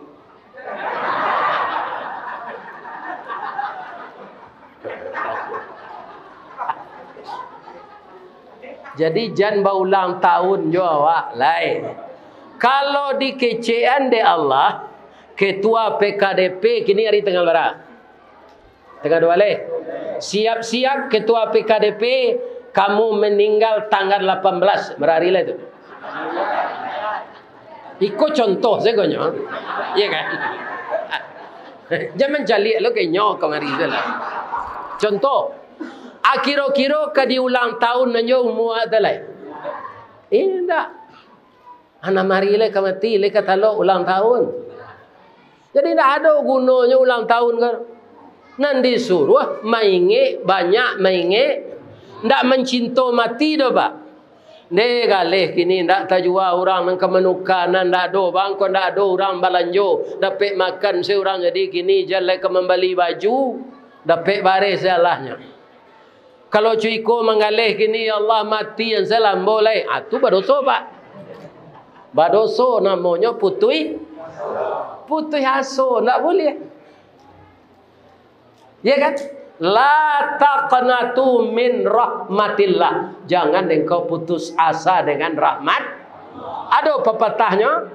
Jadi jangan berulang tahun jo awak lain. Kalau di kecean de Allah, ketua PKDP kini hari tanggal berapa? Tanggal 2 leh. Siap-siap ketua PKDP kamu meninggal tanggal 18 berhari lah itu. Ikut contoh segonya. Iya kan? Jangan calik lo ke nyok kemari lah. Contoh. Kira-kira ke di ulang tahun nanyo umur adalah. Tidak. Anak mari le mati le kata lo ulang tahun. Jadi tidak ada gunanya ulang tahun kan. Nan disuruh mainge banyak mainge, ndak mencinta mati dah pak. Ne galeh kini ndak tajua orang nang kemenukanan ndak do bang ko ndak do orang balanjo dapat makan seorang jadi kini jalan ke membeli baju dapat baris salahnya. Kalau cuiko mengalih kini Allah mati yang salam boleh, tu berdosa pak. Berdosa namanya putui aso, tak boleh. Ya kan? La taqnatu min rahmatillah. Jangan engkau putus asa dengan rahmat. Ada pepatahnya?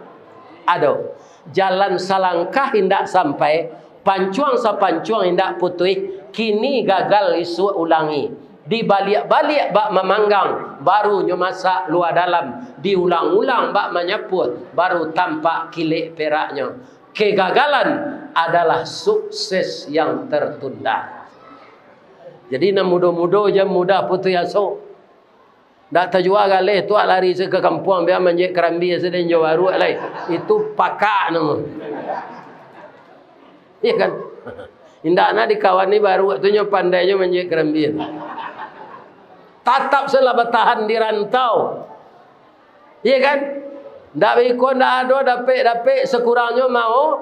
Ada. Jalan salangkah hendak sampai, pancuang sapancuang hendak putih, kini gagal isu ulangi. Dibalik-balik bak memanggang, baru masak luar dalam, diulang-ulang bak menyeput, baru tampak kilik peraknya. Kegagalan adalah sukses yang tertunda. Jadi nak muda-muda je mudah putus asa. Dak terjual galih tu lari ke kampung biar menjek kerambi sedang jauh baru alai. Itu pakak nama. Iya kan? Indak nak di kawan ni baru waktunya pandainya menjek kerambi. Tatap selah bertahan di rantau. Iya kan? Ndak ikut ndak ada dapat sekurangnya mau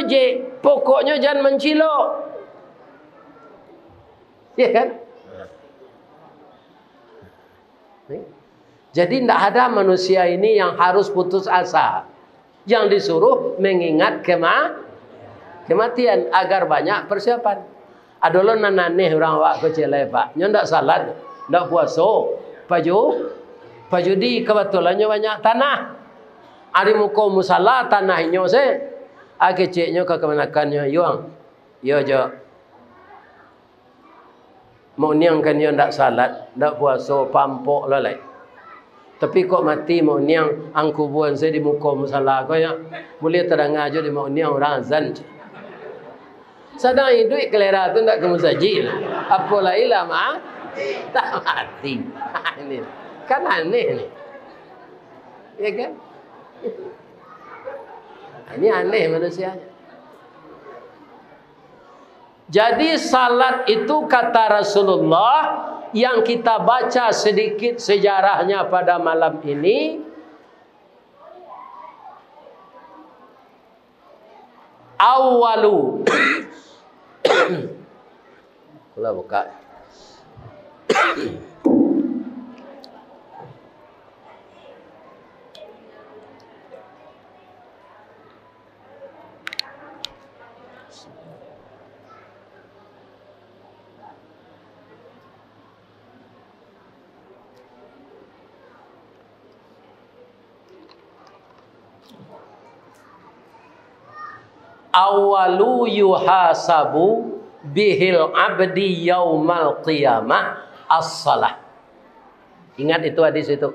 je. Pokoknya jangan mencilok. Iya kan? Jadi tidak ada manusia ini yang harus putus asa. Yang disuruh mengingat kematian agar banyak persiapan. Adalah nananeh orang awak kecil pak. Nya ndak salat, ndak puasa. Paju di kebetulannya banyak tanah. Ari muka musala tanahnya se. Kecilnya ke kemenakannya yuang. Yo jo. Mau niang kan yo ndak salat, ndak puasa, pampok lalai. Tapi kok mati mau niang angkubuan saya di muka musala kau ya. Boleh terdengar aja di mau niang orang azan. Sedang hidup kelera tu tak ke musajil. Apalah ilama tak mati. Ini kan aneh ni. Ya kan? Ini aneh manusianya. Jadi salat itu kata Rasulullah yang kita baca sedikit sejarahnya pada malam ini. Awalu. Kula buka. Awalu yuhasabu bihil abdi yaumal qiyamah as-salah. Ingat itu hadis itu.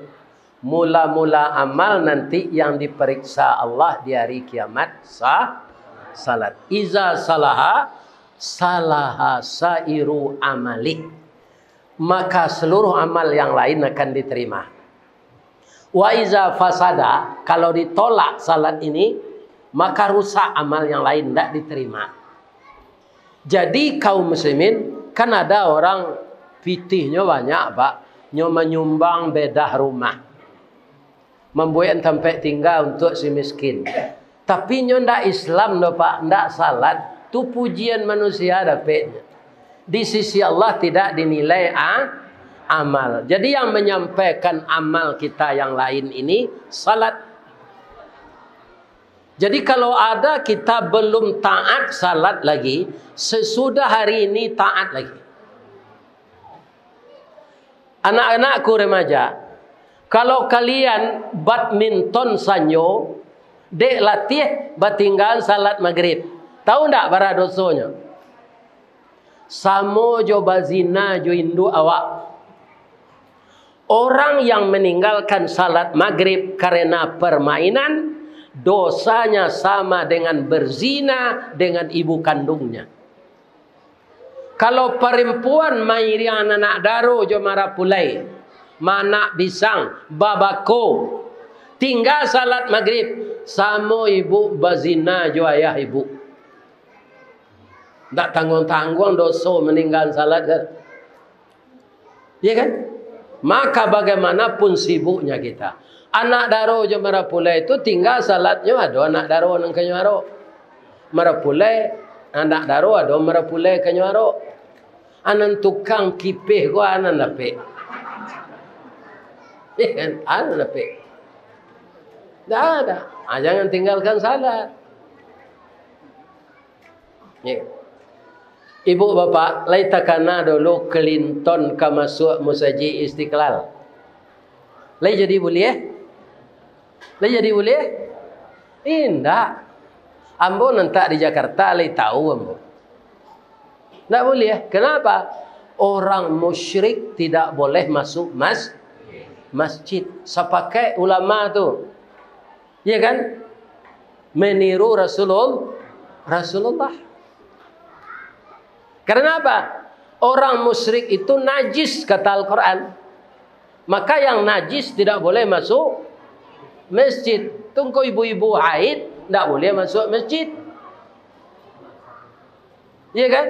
Mula-mula amal nanti yang diperiksa Allah di hari kiamat salat. Iza salaha sairu amali. Maka seluruh amal yang lain akan diterima. Wa iza fasada, kalau ditolak salat ini, maka rusak amal yang lain, tidak diterima. Jadi kaum muslimin, kan ada orang pitihnya banyak pak, nyo menyumbang bedah rumah, membuat tempat tinggal untuk si miskin. Tapi nyo ndak Islam do pak, ndak salat, tu pujian manusia dapatnya. Di sisi Allah tidak dinilai amal. Jadi yang menyampaikan amal kita yang lain ini salat. Jadi kalau ada kita belum taat salat lagi, sesudah hari ini taat lagi. Anak-anakku remaja, kalau kalian badminton sanyo, dek latih batinggal salat maghrib. Tahu ndak bara dosonya? Samo jo bazina jo indu awak. Orang yang meninggalkan salat maghrib karena permainan, dosanya sama dengan berzina dengan ibu kandungnya. Kalau perempuan mairi anak daro jo marapulai, manak bisang, babako, tinggal salat maghrib, sama ibu bazina jo ayah ibu. Tak tanggung-tanggung dosa meninggal salat kan? Ya kan? Maka bagaimanapun sibuknya kita, anak daro jo marapulai itu tinggal salatnya ada anak daro nang kanyaro. Marapulai anak daro ada marapulai kanyaro. Anan tukang kipih gua anan lapik. Ya kan? Anan lapik. Tak ada. Jangan tinggalkan salat. Ya. Ibu bapa, laitakana dulu Clinton ka masuk Masjid Istiqlal. Lai jadi boleh? Lai jadi boleh? Tidak. Ambo nanti di Jakarta lai tahu ambo. Tidak boleh. Kenapa? Orang musyrik tidak boleh masuk masjid. Sepakai ulama tu. Ya kan? Meniru Rasulullah. Karena apa? Orang musyrik itu najis kata Al-Quran. Maka yang najis tidak boleh masuk masjid. Tunggu ibu-ibu haid tidak boleh masuk masjid. Ya kan?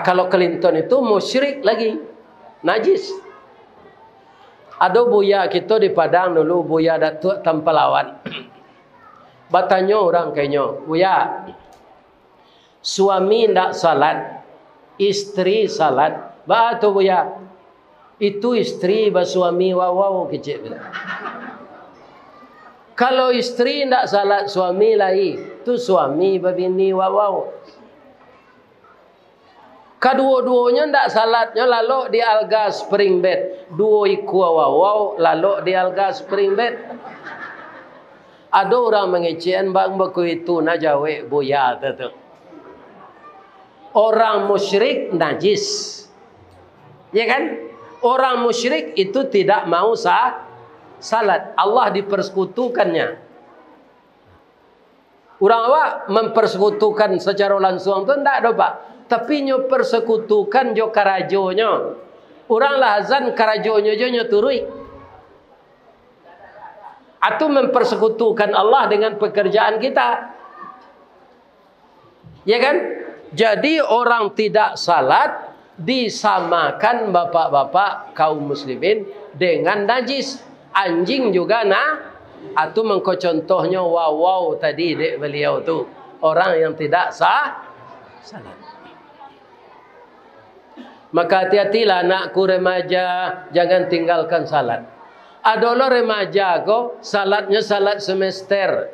Kalau Clinton itu musyrik lagi. Najis. Ada buya kita di Padang dulu, buya Datuk Tampalawan. Bertanya orang kayaknya, buya, suami tidak salat, istri salat. Batu buya, itu istri bersuami wow kecil. Kalau istri tidak salat, suami lain, itu suami berbini wow. Kedua-duanya tidak salatnya lalu di alga spring bed. Dua iku wow lalu di alga spring bed. Ada orang mengecewakan bang baku itu najawe buya tu. Orang musyrik najis. Ya kan? Orang musyrik itu tidak mau salat. Allah dipersekutukannya. Orang awak mempersekutukan secara langsung tu tidak ada pak. Tapi nyo persekutukan jo karajonyo. Orang lahazan karajonyo jo nyo turui. Atau mempersekutukan Allah dengan pekerjaan kita. Ya kan? Jadi orang tidak salat disamakan bapak-bapak kaum muslimin dengan najis. Anjing juga atau mengkontohnya wow tadi dek beliau tu. Orang yang tidak salat. Maka hati-hatilah anakku remaja, jangan tinggalkan salat. Adalah remaja kok salatnya salat semester.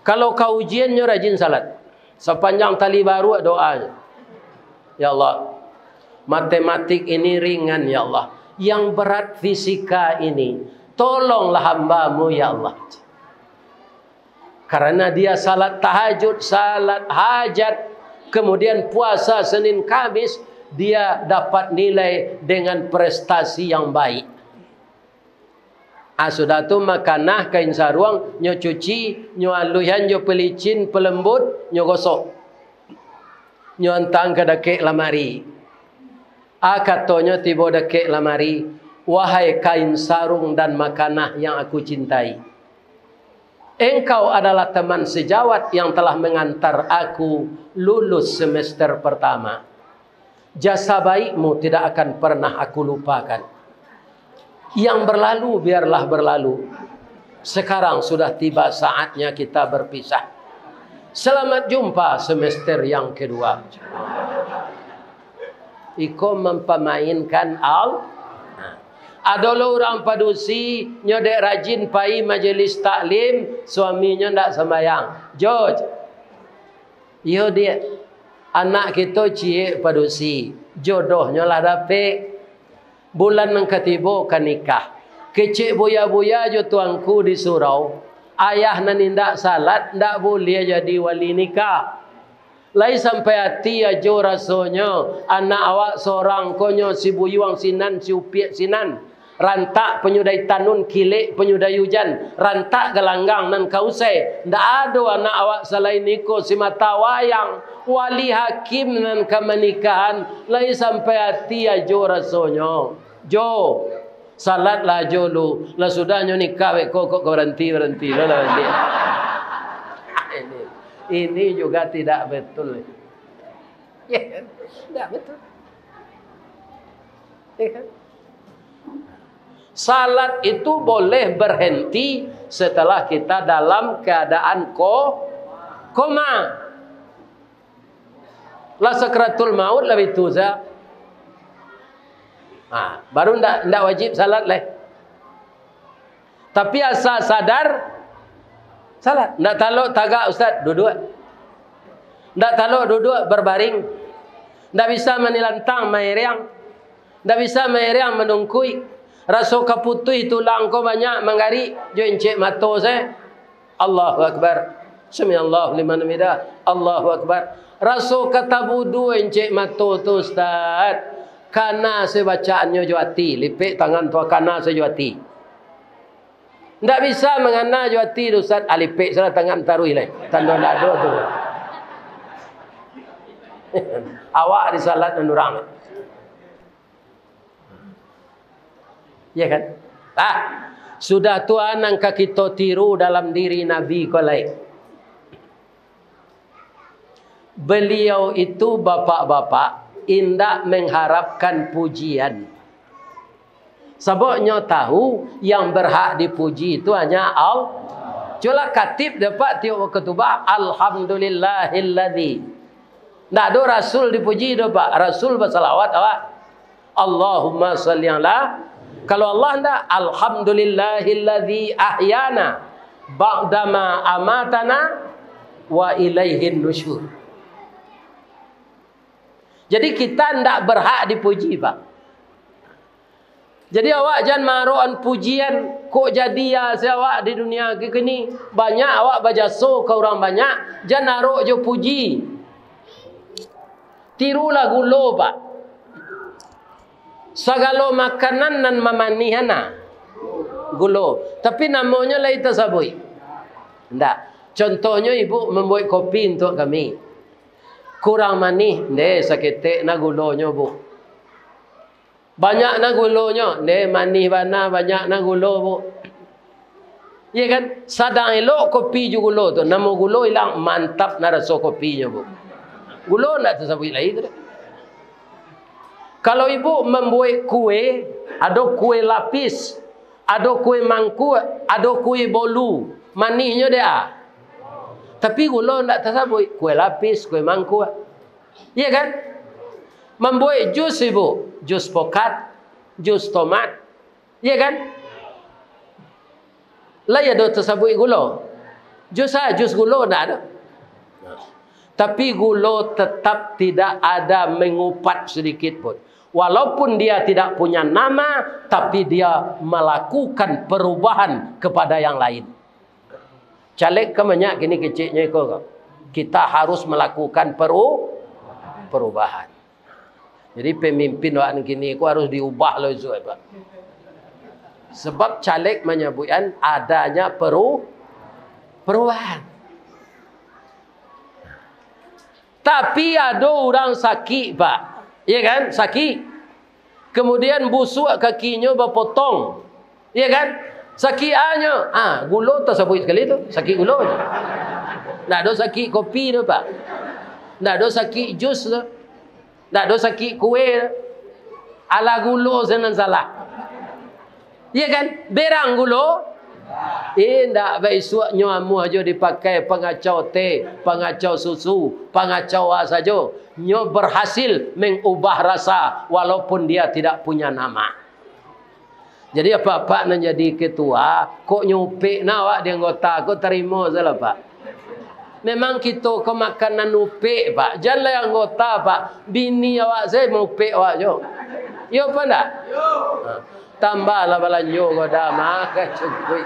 Kalau kau ujiannya rajin salat. Sepanjang tali baru doa. Ya Allah, matematik ini ringan ya Allah. Yang berat fisika ini, tolonglah hamba-Mu ya Allah. Karena dia salat tahajud, salat hajat, kemudian puasa Senin Kamis, dia dapat nilai dengan prestasi yang baik. Sudah tu makanah kain sarung, nyo cuci, nyo aluhan, nyo pelicin, pelembut, nyo gosok. Nyo antang ke dekek lamari. Katanya tiba dekek lamari, wahai kain sarung dan makanah yang aku cintai. Engkau adalah teman sejawat yang telah mengantar aku lulus semester pertama. Jasa baikmu tidak akan pernah aku lupakan. Yang berlalu biarlah berlalu. Sekarang sudah tiba saatnya kita berpisah. Selamat jumpa semester yang kedua. Iko mempemainkan Adalah orang padusi nyodek rajin pai majelis taklim, suaminya ndak sembahyang. George, yo dia anak kita cie padusi, jodohnya lah dapet. Bulan nang ketiba kan nikah. Kecik buya-buya jo tuanku di surau. Ayah nan ndak salat ndak boleh jadi wali nikah. Lai sampai hati aja rasanya anak awak seorang konyo si buyuang sinan si upiak sinan. Rantak penyudai tanun kilik penyudai hujan. Rantak gelanggang nan kausai. Ndak ada anak awak selain niko si mata wayang. Wali hakim nan kemenikahan. Lai sampai hati aja rasanya. Jo. Salat lah jolu. Lah sudahnya nikah kok berhenti lah dia. Ini juga tidak betul. Ya kan? Tidak betul. Ya kan? Salat itu boleh berhenti setelah kita dalam keadaan koma. La sakratul maut lebih tuza. Baru ndak wajib salat leh. Tapi asal sadar salat. Ndak taluk tagak ustaz, duduk. Ndak taluk duduk berbaring. Ndak bisa menilantang mairiang. Ndak bisa mairiang menungkui. Rasa kaputui tulang ko banyak menggari. Jo encik mato saya. Allahu akbar. Samiallahu liman hamidah. Allahu akbar. Rasa kata wudu encik mato tu ustaz. Kana sebacaannya jo hati. Lipik tangan tu kana sejo hati. Ndak bisa mengana jo hati tu ustaz. Alipik salah tangan taruh lah. Tanda ndak ada tu. Awak di salat dan orang. Ya kan? Sudah Tuhan angka kita tiru dalam diri Nabi kolai. Beliau itu bapak-bapak indak mengharapkan pujian. Sebabnya tahu yang berhak dipuji itu hanya Allah. Cula katib dapat tiup ketubah alhamdulillahilladzi. Ndak ada rasul dipuji dapat. Rasul bersalawat awak. Allahumma shalli ala. Kalau Allah ndak alhamdulillahilladzi ahyana ba'dama amatana wa ilaihin nusyur. Jadi kita ndak berhak dipuji, Pak. Jadi awak jangan maruan pujian kok jadi ya awak di dunia kini banyak awak bajaso ke orang banyak jangan naruh je puji. Tirulah gulo, Pak. Segala makanan nan memanihana gulo. Tapi namanya lain tersabui. Tidak. Contohnya ibu membuat kopi untuk kami. Kurang manih. Deh sakit na gulonya bu. Banyak na gulonya. Deh manih bana banyak na gulo bu. Ya kan? Sadang elok kopi juga gulo tu. Nama gulo hilang mantap na rasa kopinya bu. Gulo nak tersabui lagi tu. Kalau ibu membuat kue, ada kue lapis, ada kue mangkuk, ada kue bolu, manisnya dia. Tapi gula tak tersabut, kue lapis, kue mangkuk. Iya kan? Membuat jus ibu, jus pokat, jus tomat. Iya kan? Lah ya ada tersabut gula. Jus gula tak ada. Tapi gula tetap tidak ada mengupat sedikit pun. Walaupun dia tidak punya nama, tapi dia melakukan perubahan kepada yang lain. Caleg kebanyak gini kecilnya kok. Kita harus melakukan perubahan. Jadi pemimpin orang gini ku harus diubah loh Pak. Sebab caleg menyebutkan adanya perubahan. Tapi ada orang sakit, Pak. Ya kan? Sakit. Kemudian busuk kakinya berpotong. Ya kan? Sakitannya. Gula tersebut sekali tu. Sakit gula. Tak ada sakit kopi tu, Pak. Tak ada sakit jus tu. Tak ada sakit kuih tu. Ala gula senang salah. Ya kan? Berang gula. Tak besok nyamu aja dipakai pengacau teh, pengacau susu, pengacau apa saja. Nyo berhasil mengubah rasa walaupun dia tidak punya nama. Jadi apa-apa nak jadi ketua, kok nyupik nak awak di anggota, kok terima salah Pak. Memang kita ke makanan upik Pak. Janganlah anggota Pak. Bini awak saya mau upik awak jo. Yo apa tak? Yo. Tambahlah balanjo kau dah makan cukup.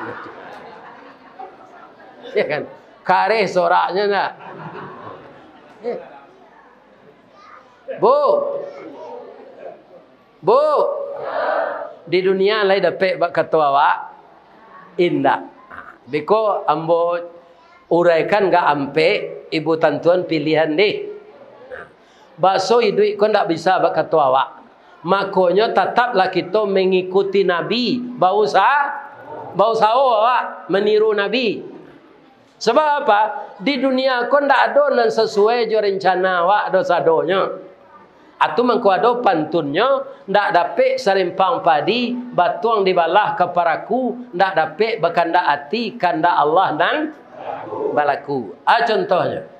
Ya kan? Kare soraknya nak. Bu. Di dunia lain dapat kata awak indah. Beko ambo uraikan gak ampe ibu tantuan pilihan deh. Bakso hidup kau tak bisa kata awak. Makanya tetaplah kita mengikuti Nabi. Bau sahur meniru Nabi. Sebab apa? Di dunia kau ndak ada nan sesuai jo rencana wak dosa-donya. Atu mengko ada pantunnya, ndak dapet serimpang padi, batuang dibalah keparaku, ndak dapet berkandak hati, kandak Allah dan balaku. Contohnya.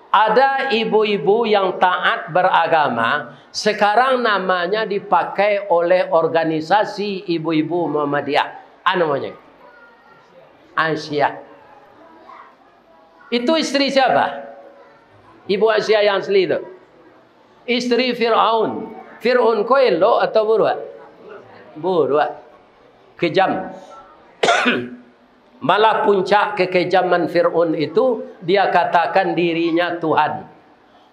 Ada ibu-ibu yang taat beragama, sekarang namanya dipakai oleh organisasi ibu-ibu Muhammadiyah. Namanya Aisyah. Itu istri siapa? Ibu Aisyah yang asli itu. Istri Fir'aun. Fir'aun ko elok atau buruk? Buruk. Kejam. Malah puncak kekejaman Fir'aun itu, dia katakan dirinya Tuhan.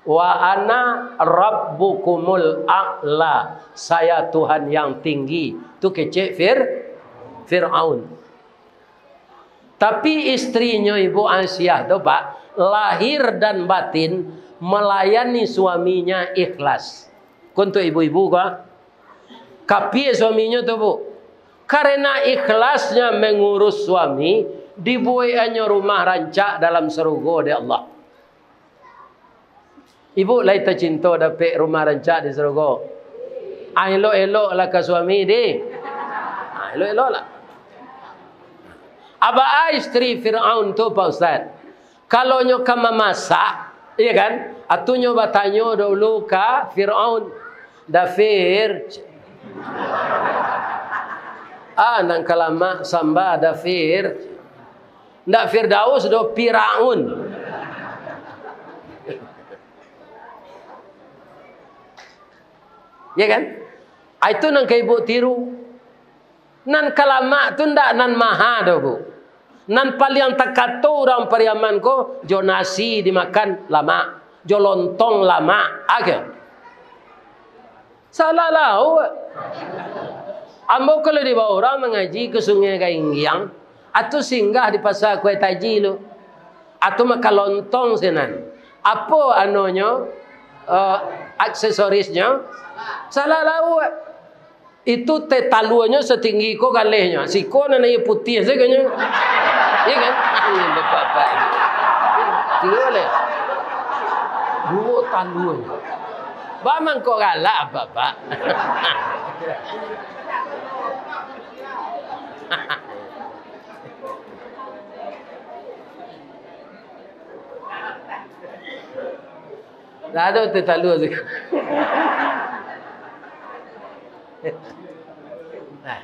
Wa ana rabbukumul a'la. Saya Tuhan yang tinggi. Itu kecek Fir'aun. Tapi istrinya Ibu Aisyah itu Pak, lahir dan batin melayani suaminya ikhlas. Untuk ibu-ibu kok. Kapi suaminya tu Bu. Karena ikhlasnya mengurus suami, dibuatnya rumah rancak dalam surga di Allah. Ibu lai tercinta dapat rumah rancak di surga. Elok-elok lah ke suami di. Elok-elok lah. Aba istri Fir'aun tu Pak Ustaz. Kalau nyo ka memasak, iya kan? Atunya bertanya dulu ke Fir'aun. Dafir. Nang kalama samba dafir. Ndak Firdaus do Firaun. Ya kan? Itu nang ke ibu tiru. Nan kalama tu ndak nan maha do Bu. Nan paling takato orang Pariaman ko jo nasi dimakan lama, jo lontong lama, agak. Salah lah. Ambo kalau dibawa orang mengaji ke Sungai Kaingyang, atau singgah di pasar Kuai Taji lu, atau makan lontong senan. Apa anonya aksesorisnya? Salah lau. Itu tetaluannya setinggi ko galehnya. Siko nananya putih seganya. Iya kan? Ini bapak. Tinggi oleh. Dua taluannya. Bamang kok galak bapak. Dah ada tetalu sekarang. Nah.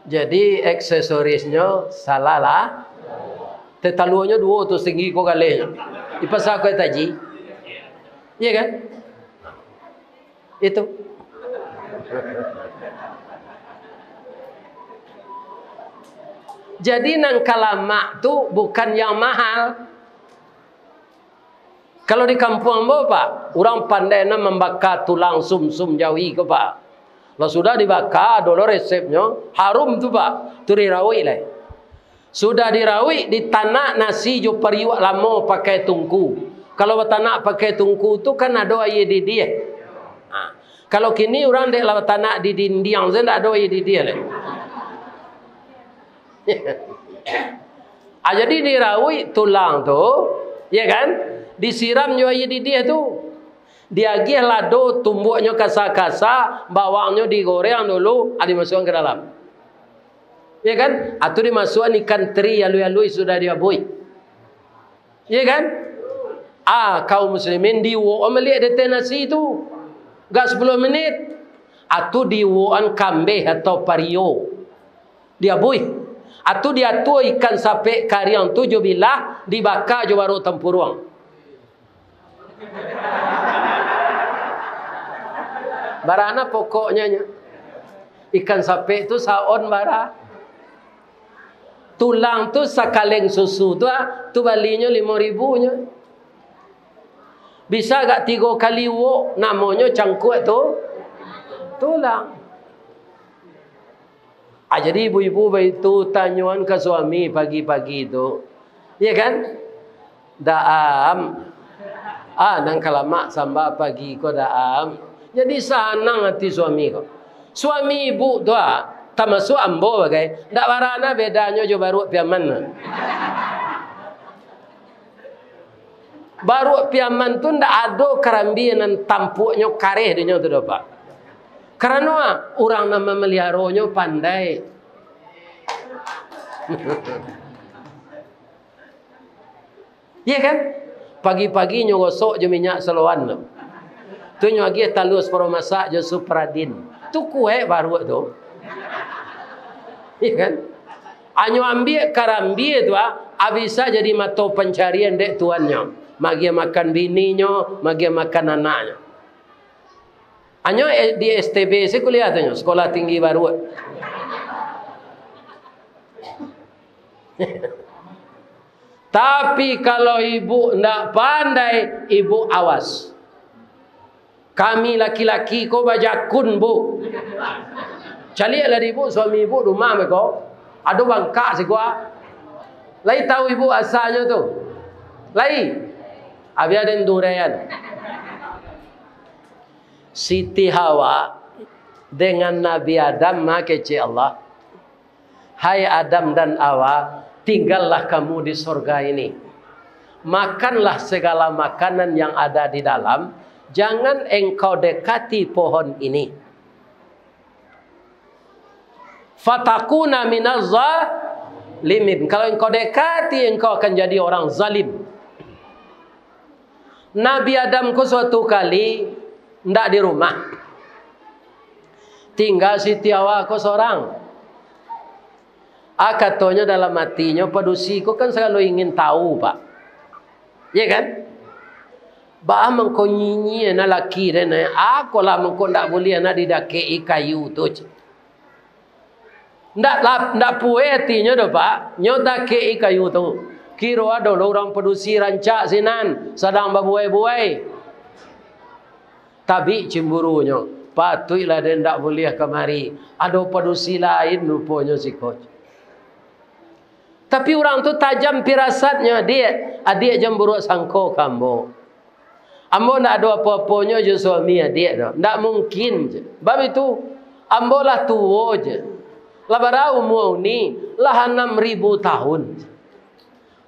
Jadi aksesorisnya salah lah. Tetaluannya dua tu tinggi kau galih. Di pasar Kuai Taji. Iya kan? Itu. Jadi nang kalamak tu bukan yang mahal. Kalau di kampung Ambo Pak, orang pandai membakar tulang sum-sum jawi ke Pak. Kalau sudah dibakar, dulu resepnya harum tu Pak. Tu dirawi lah. Sudah dirawi, ditanak nasi jo periwak lama pakai tungku. Kalau bertanak pakai tungku tu kan ada air di dia. Kalau kini orang dek lah tanak di dinding, saya tak ada air di dia lah. Jadi dirawi tulang tu, ya kan? Disiram jo air di dia tu. Diagih lado tumbuknya kasa-kasa, bawangnya digoreng dulu, dimasukkan ke dalam. Ya kan? Atau dimasukkan ikan teri alui-alui sudah diabui. Ya kan? Kaum muslimin diwo melihat detik nasi itu. Gak 10 menit. Atau diwoan kambing atau pario. Diabui. Atau diatu ikan sape kariang tu jo bilah dibakar jo baru tempurung. Barana pokoknya ikan sape tu saon bara. Tulang tu sakaleng susu tu balinya 5.000 nya. Bisa gak 3 kali wok namanya cangkuk tu tulang. Jadi ibu-ibu itu tanyuan ke suami pagi-pagi itu. Iya kan? Daam. Nang kalamak samba pagi ko daam. Jadi sanang hati suami ko. Suami ibu tu termasuk ambo bagai. Ndak warana bedanya jo baru piaman. Baru piaman tu ndak ada kerambi nan tampuknya kareh dinyo tu dapat. Karena orang nama meliharonya pandai. Iya kan? Pagi-pagi nyogosok je minyak seloan tu. Tu lagi talus para masak je supradin. Tu kue baru tu. Iya kan? Anyo ambil karambi tu bisa jadi mata pencarian dek tuannya. Magi makan bininya, magi makan anaknya. Anyo di STB saya kuliah tu, sekolah tinggi baru. Tapi kalau ibu nak pandai, ibu awas. Kami laki-laki kau bajakun bu. Calilah ibu suami ibu rumah mereka. Ada bangka si gua. Lai tahu ibu asalnya tu. Lai. Abi ada durian. Siti Hawa dengan Nabi Adam makece Allah. Hai Adam dan Hawa, tinggallah kamu di surga ini. Makanlah segala makanan yang ada di dalam. Jangan engkau dekati pohon ini. Fatakuna minaz zalimin. Kalau engkau dekati, engkau akan jadi orang zalim. Nabi Adam ku suatu kali ndak di rumah. Tinggal Siti Hawa ku seorang. Katanya dalam hatinya, padusi ku kan selalu ingin tahu, Pak. Ya kan? Ba mengko nyinyi na laki dan aku lah mengko ndak boleh na didakei kayu tu. Ndak puas hatinya dah, Pak. Nyo dakei kayu tu. Kira ada orang padusi rancak sinan sedang berbuai-buai. Tapi cemburunya, patutlah dia ndak boleh kemari. Ada padusi lain rupanya si coach. Tapi orang tu tajam firasatnya, adik jemburu sangko kamu. Ambo nak ada apa-apanya je suami adik dah. Tak mungkin je. Sebab itu, ambo lah tua je. Lah barau umur ni, lah 6,000 tahun.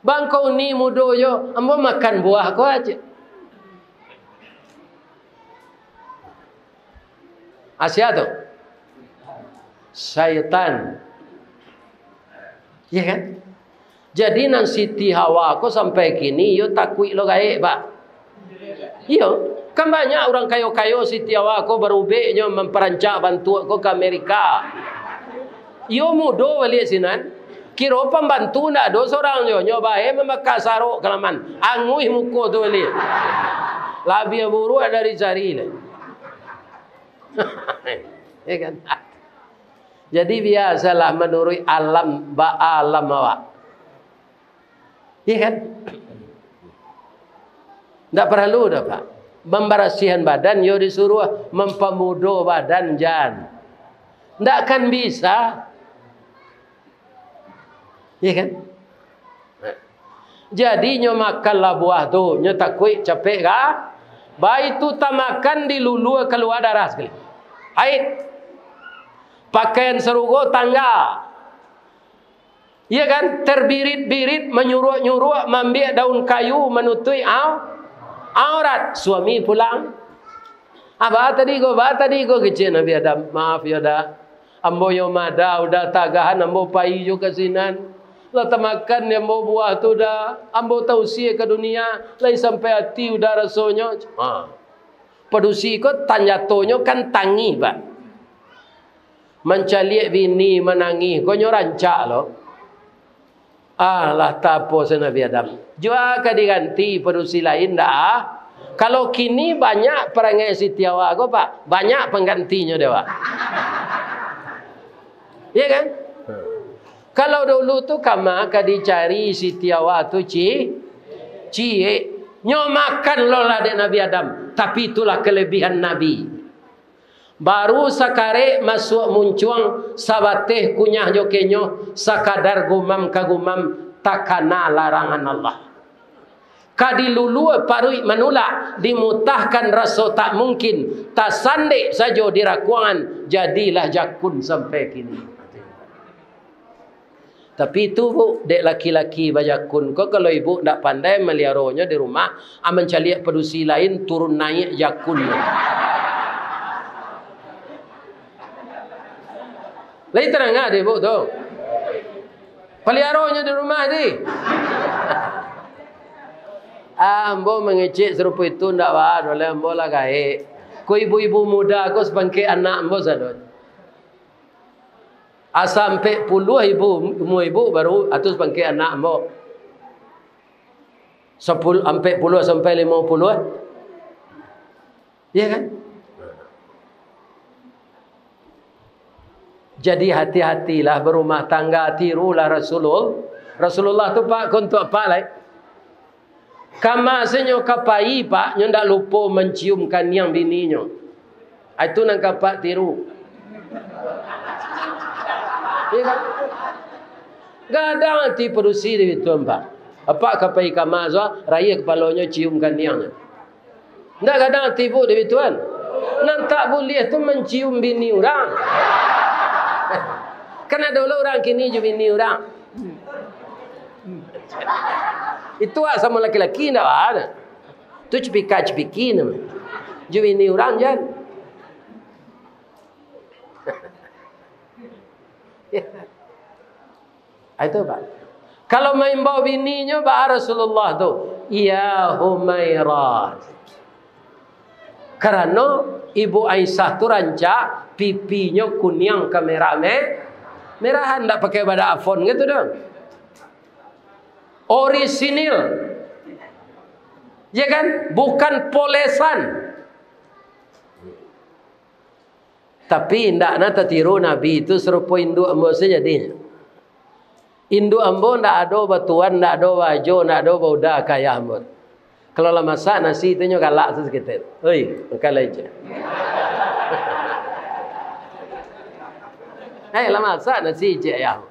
Bang kau ni muda je, ambo makan buah kau aja. Asia tu? Syaitan. Ya kan? Jadi nang Siti Hawa aku sampai kini yo takui lo gaib, Pak. Iya, kan banyak orang kayo-kayo Siti Hawa aku berubeknya memperancak bantu aku ke Amerika. Yo mudo balik sinan. Kira pembantu nak do seorang yo nyoba memakai saruk kelaman. Angui muko tu balik. Labi buru dari cari le. Ya kan? Jadi biasalah menurut alam alam awak. Iya kan? Tak perlu dah, Pak. Membersihan badan, yo disuruh mempemudo badan jan. Tak akan bisa. Iya kan? Jadi nyo makanlah buah tu, nyo takui capek kah? Baik tu tak makan dilulu keluar darah sekali. Haid. Pakaian serugo tangga. Iya kan? Terbirit-birit, menyuruh-nyuruh, mengambil daun kayu, menutui aurat. Suami pulang. Apa tadi ko kecil Nabi Adam. Maaf ya dah. Ambo yo mada udah tagahan ambo pai yo kasinan. Lah tamakan yang ambo buah tu dah. Ambo tausiah ke dunia, lain sampai hati udah rasanya. Padusi ko tanjatonya kan tangi, Pak. Mencaliak bini menangis, ko nyo rancak lo. Lah tapo se Nabi Adam. Jua ka diganti padusi lain dah. Kalau kini banyak perangai Siti Hawa ko, Pak. Banyak penggantinya dia, Pak. Iya kan? Kalau dulu tu kama ka dicari Siti Hawa tu cie. Nyo makan lo lah dek Nabi Adam. Tapi itulah kelebihan Nabi. Baru sakare masuk muncuang sabateh kunyah jokenyo sakadar gumam kagumam takana larangan Allah. Kadilulu parui manula dimutahkan rasa tak mungkin, tasandik saja dirakuangan, jadilah jakun sampai kini. Tapi itu bu, dek laki-laki bajakun ko, kalau ibu tak pandai meliharanya di rumah, aman caliak pedusi lain turun naik jakunnya. Lain terang ada ibu tu. Peliharanya di rumah ni. Ambo mengecek serupa itu ndak wah, oleh ambo lah gaik. Ko ibu-ibu muda ko sebangkit anak ambo sadon. Sampai puluh ibu baru atus bangkit anak ambo. 10 sampai 10 sampai 50. Ya kan? Jadi hati-hatilah berumah tangga, tirulah Rasulullah tu pak untuk apa lai? Kamasnya kapai pak, nyo ndak lupa menciumkan yang bininya. Itu nang kapak tiru. Ya kan? Gadang nanti perusi di tuan pak. Apa kapai kamazwa raya kepalanya ciumkan yang. Ndak gadang tipu di tuan. Nang tak boleh tu mencium bini orang. Karena dulu orang kini juga bini orang. Itu sama laki-laki ndak ada. Tu cepika-cepiki nama. Juga bini orang jan. Itu pak. Kalau main bawa bininya pak Rasulullah tu, ya Humairah. Karena ibu Aisyah tu rancak pipinya kuning kamera merahan, tak pakai pada iPhone gitu dong. Orisinil, ya kan? Bukan polesan. Tapi tidak nak tiru Nabi itu serupa induk ambo sejadinya. Induk ambo tidak ada batuan, tidak ada baju, tidak ada bauda kaya ambo. Kalau lah masak nasi itu galak sedikit. Oi, makan aja. Lah masak nasi je ayam.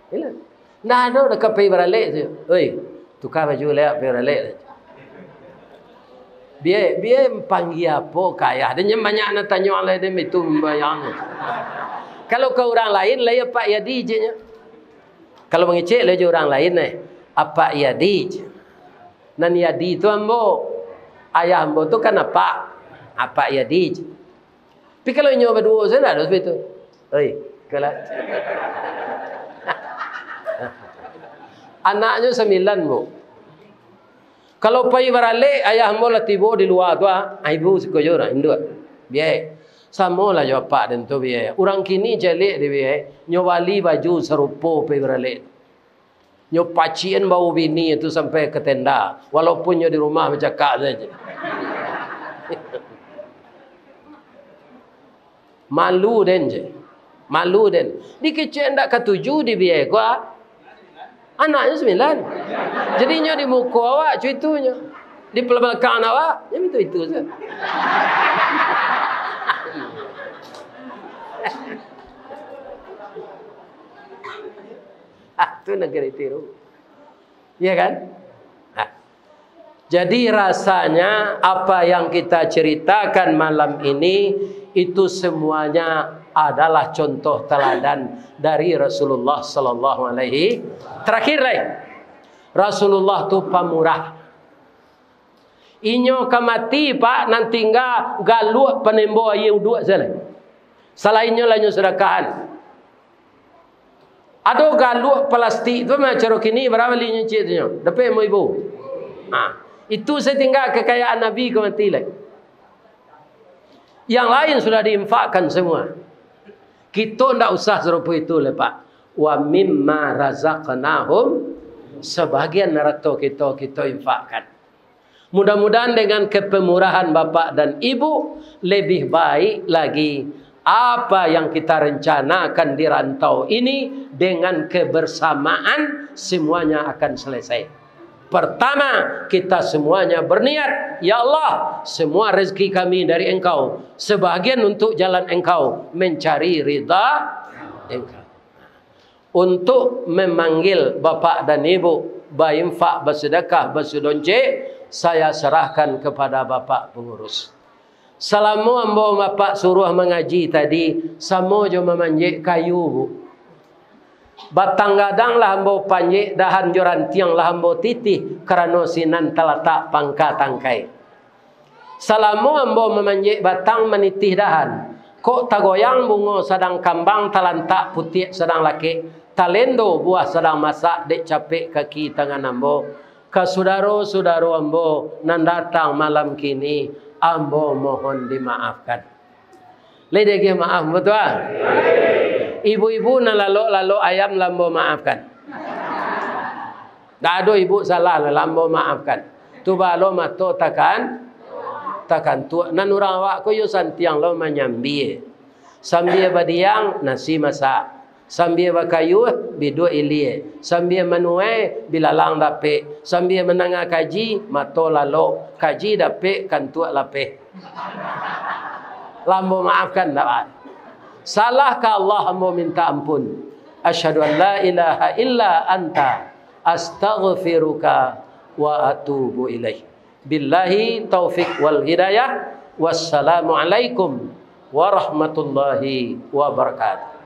Bila? Tidak ada dah kapai beralik tu. Oi, tukar baju lek beralik. Biar panggil apa kaya. Dan yang banyak nak tanya orang lain itu membayang. Kalau ke orang lain, lah Pak Yadi je. Kalau mengecek lah orang lain apa Yadi je. Dan Yadi itu ambo. Ayah ambo tu kan apa Yadi je. Tapi kalau nyoba berdua saya tak ada seperti itu. Oi, kalau anaknya 9 bu. Kalau pai barale ayah ambo lah tibo di luar tu ibu sekojo orang Indo. Biar sama lah jawab pak dan tu biar. Orang kini jelek dia biar nyowali baju serupa pai barale. Nyo pacien bau bini itu sampai ke tenda walaupun nyo di rumah bercakap saja. Malu den je. Malu den. Dikecek ndak ketujuh di biar gua. Anaknya 9. Jadinya di muka awak cuitunya. Di belakang awak, ya itu saja. Itu negeri tiru. Ya kan? Jadi rasanya apa yang kita ceritakan malam ini itu semuanya adalah contoh teladan dari Rasulullah sallallahu alaihi. Terakhir lagi, Rasulullah tu pemurah. Inyo kamati pak nanti enggak galuh penembo ayu dua salah. Selainnya lainnya sedekahan. Ada galuh plastik tu macam kini berapa linya cetnya? Dapat mau ibu. Itu saya tinggal kekayaan Nabi kamati lagi. Yang lain sudah diinfakkan semua. Kita tidak usah serupa itu lah Pak. Wa mimma razaqnahum, sebagian harta kita infakkan. Mudah-mudahan dengan kepemurahan Bapak dan Ibu lebih baik lagi apa yang kita rencanakan di rantau ini dengan kebersamaan semuanya akan selesai. Pertama, kita semuanya berniat, ya Allah, semua rezeki kami dari Engkau, sebagian untuk jalan Engkau, mencari ridha Engkau. untuk memanggil bapak dan ibu berinfak, bersedekah, bersudonce, saya serahkan kepada bapak pengurus. Selama ambo bapak suruh mengaji tadi, samo jo memanjik kayu bu. Batang gadang lah ambo panjik, dahan joran tiang lah ambo titih, kerana sinan teletak pangka tangkai. Selama ambo memanjik batang menitih dahan, kok tagoyang bungo sedang kambang talantak putih sedang laki, talendo buah sedang masak dek capek kaki tangan ambo. Ke saudara-saudara ambo nan datang malam kini, ambo mohon dimaafkan. Ledege maaf betul? Ibu-ibu nan lalok-lalok ayam lambo maafkan. Tak ada ibu salah lambo maafkan. Tu balo mato takan tu nan urang awak ko yo santiang lo manyambi. Sambil badiang nasi masak. Sambil bakayuh bidu ilie. Sambil menuai bilalang dapek. Sambil menangah kaji mato lalok. Kaji dapek kan tuak lapeh. Lambo maafkan dapat. Salah ke Allah ambo minta ampun. Asyhadu an la ilaha illa anta astaghfiruka wa atubu ilaih. Billahi taufik wal hidayah. Wassalamualaikum warahmatullahi wabarakatuh.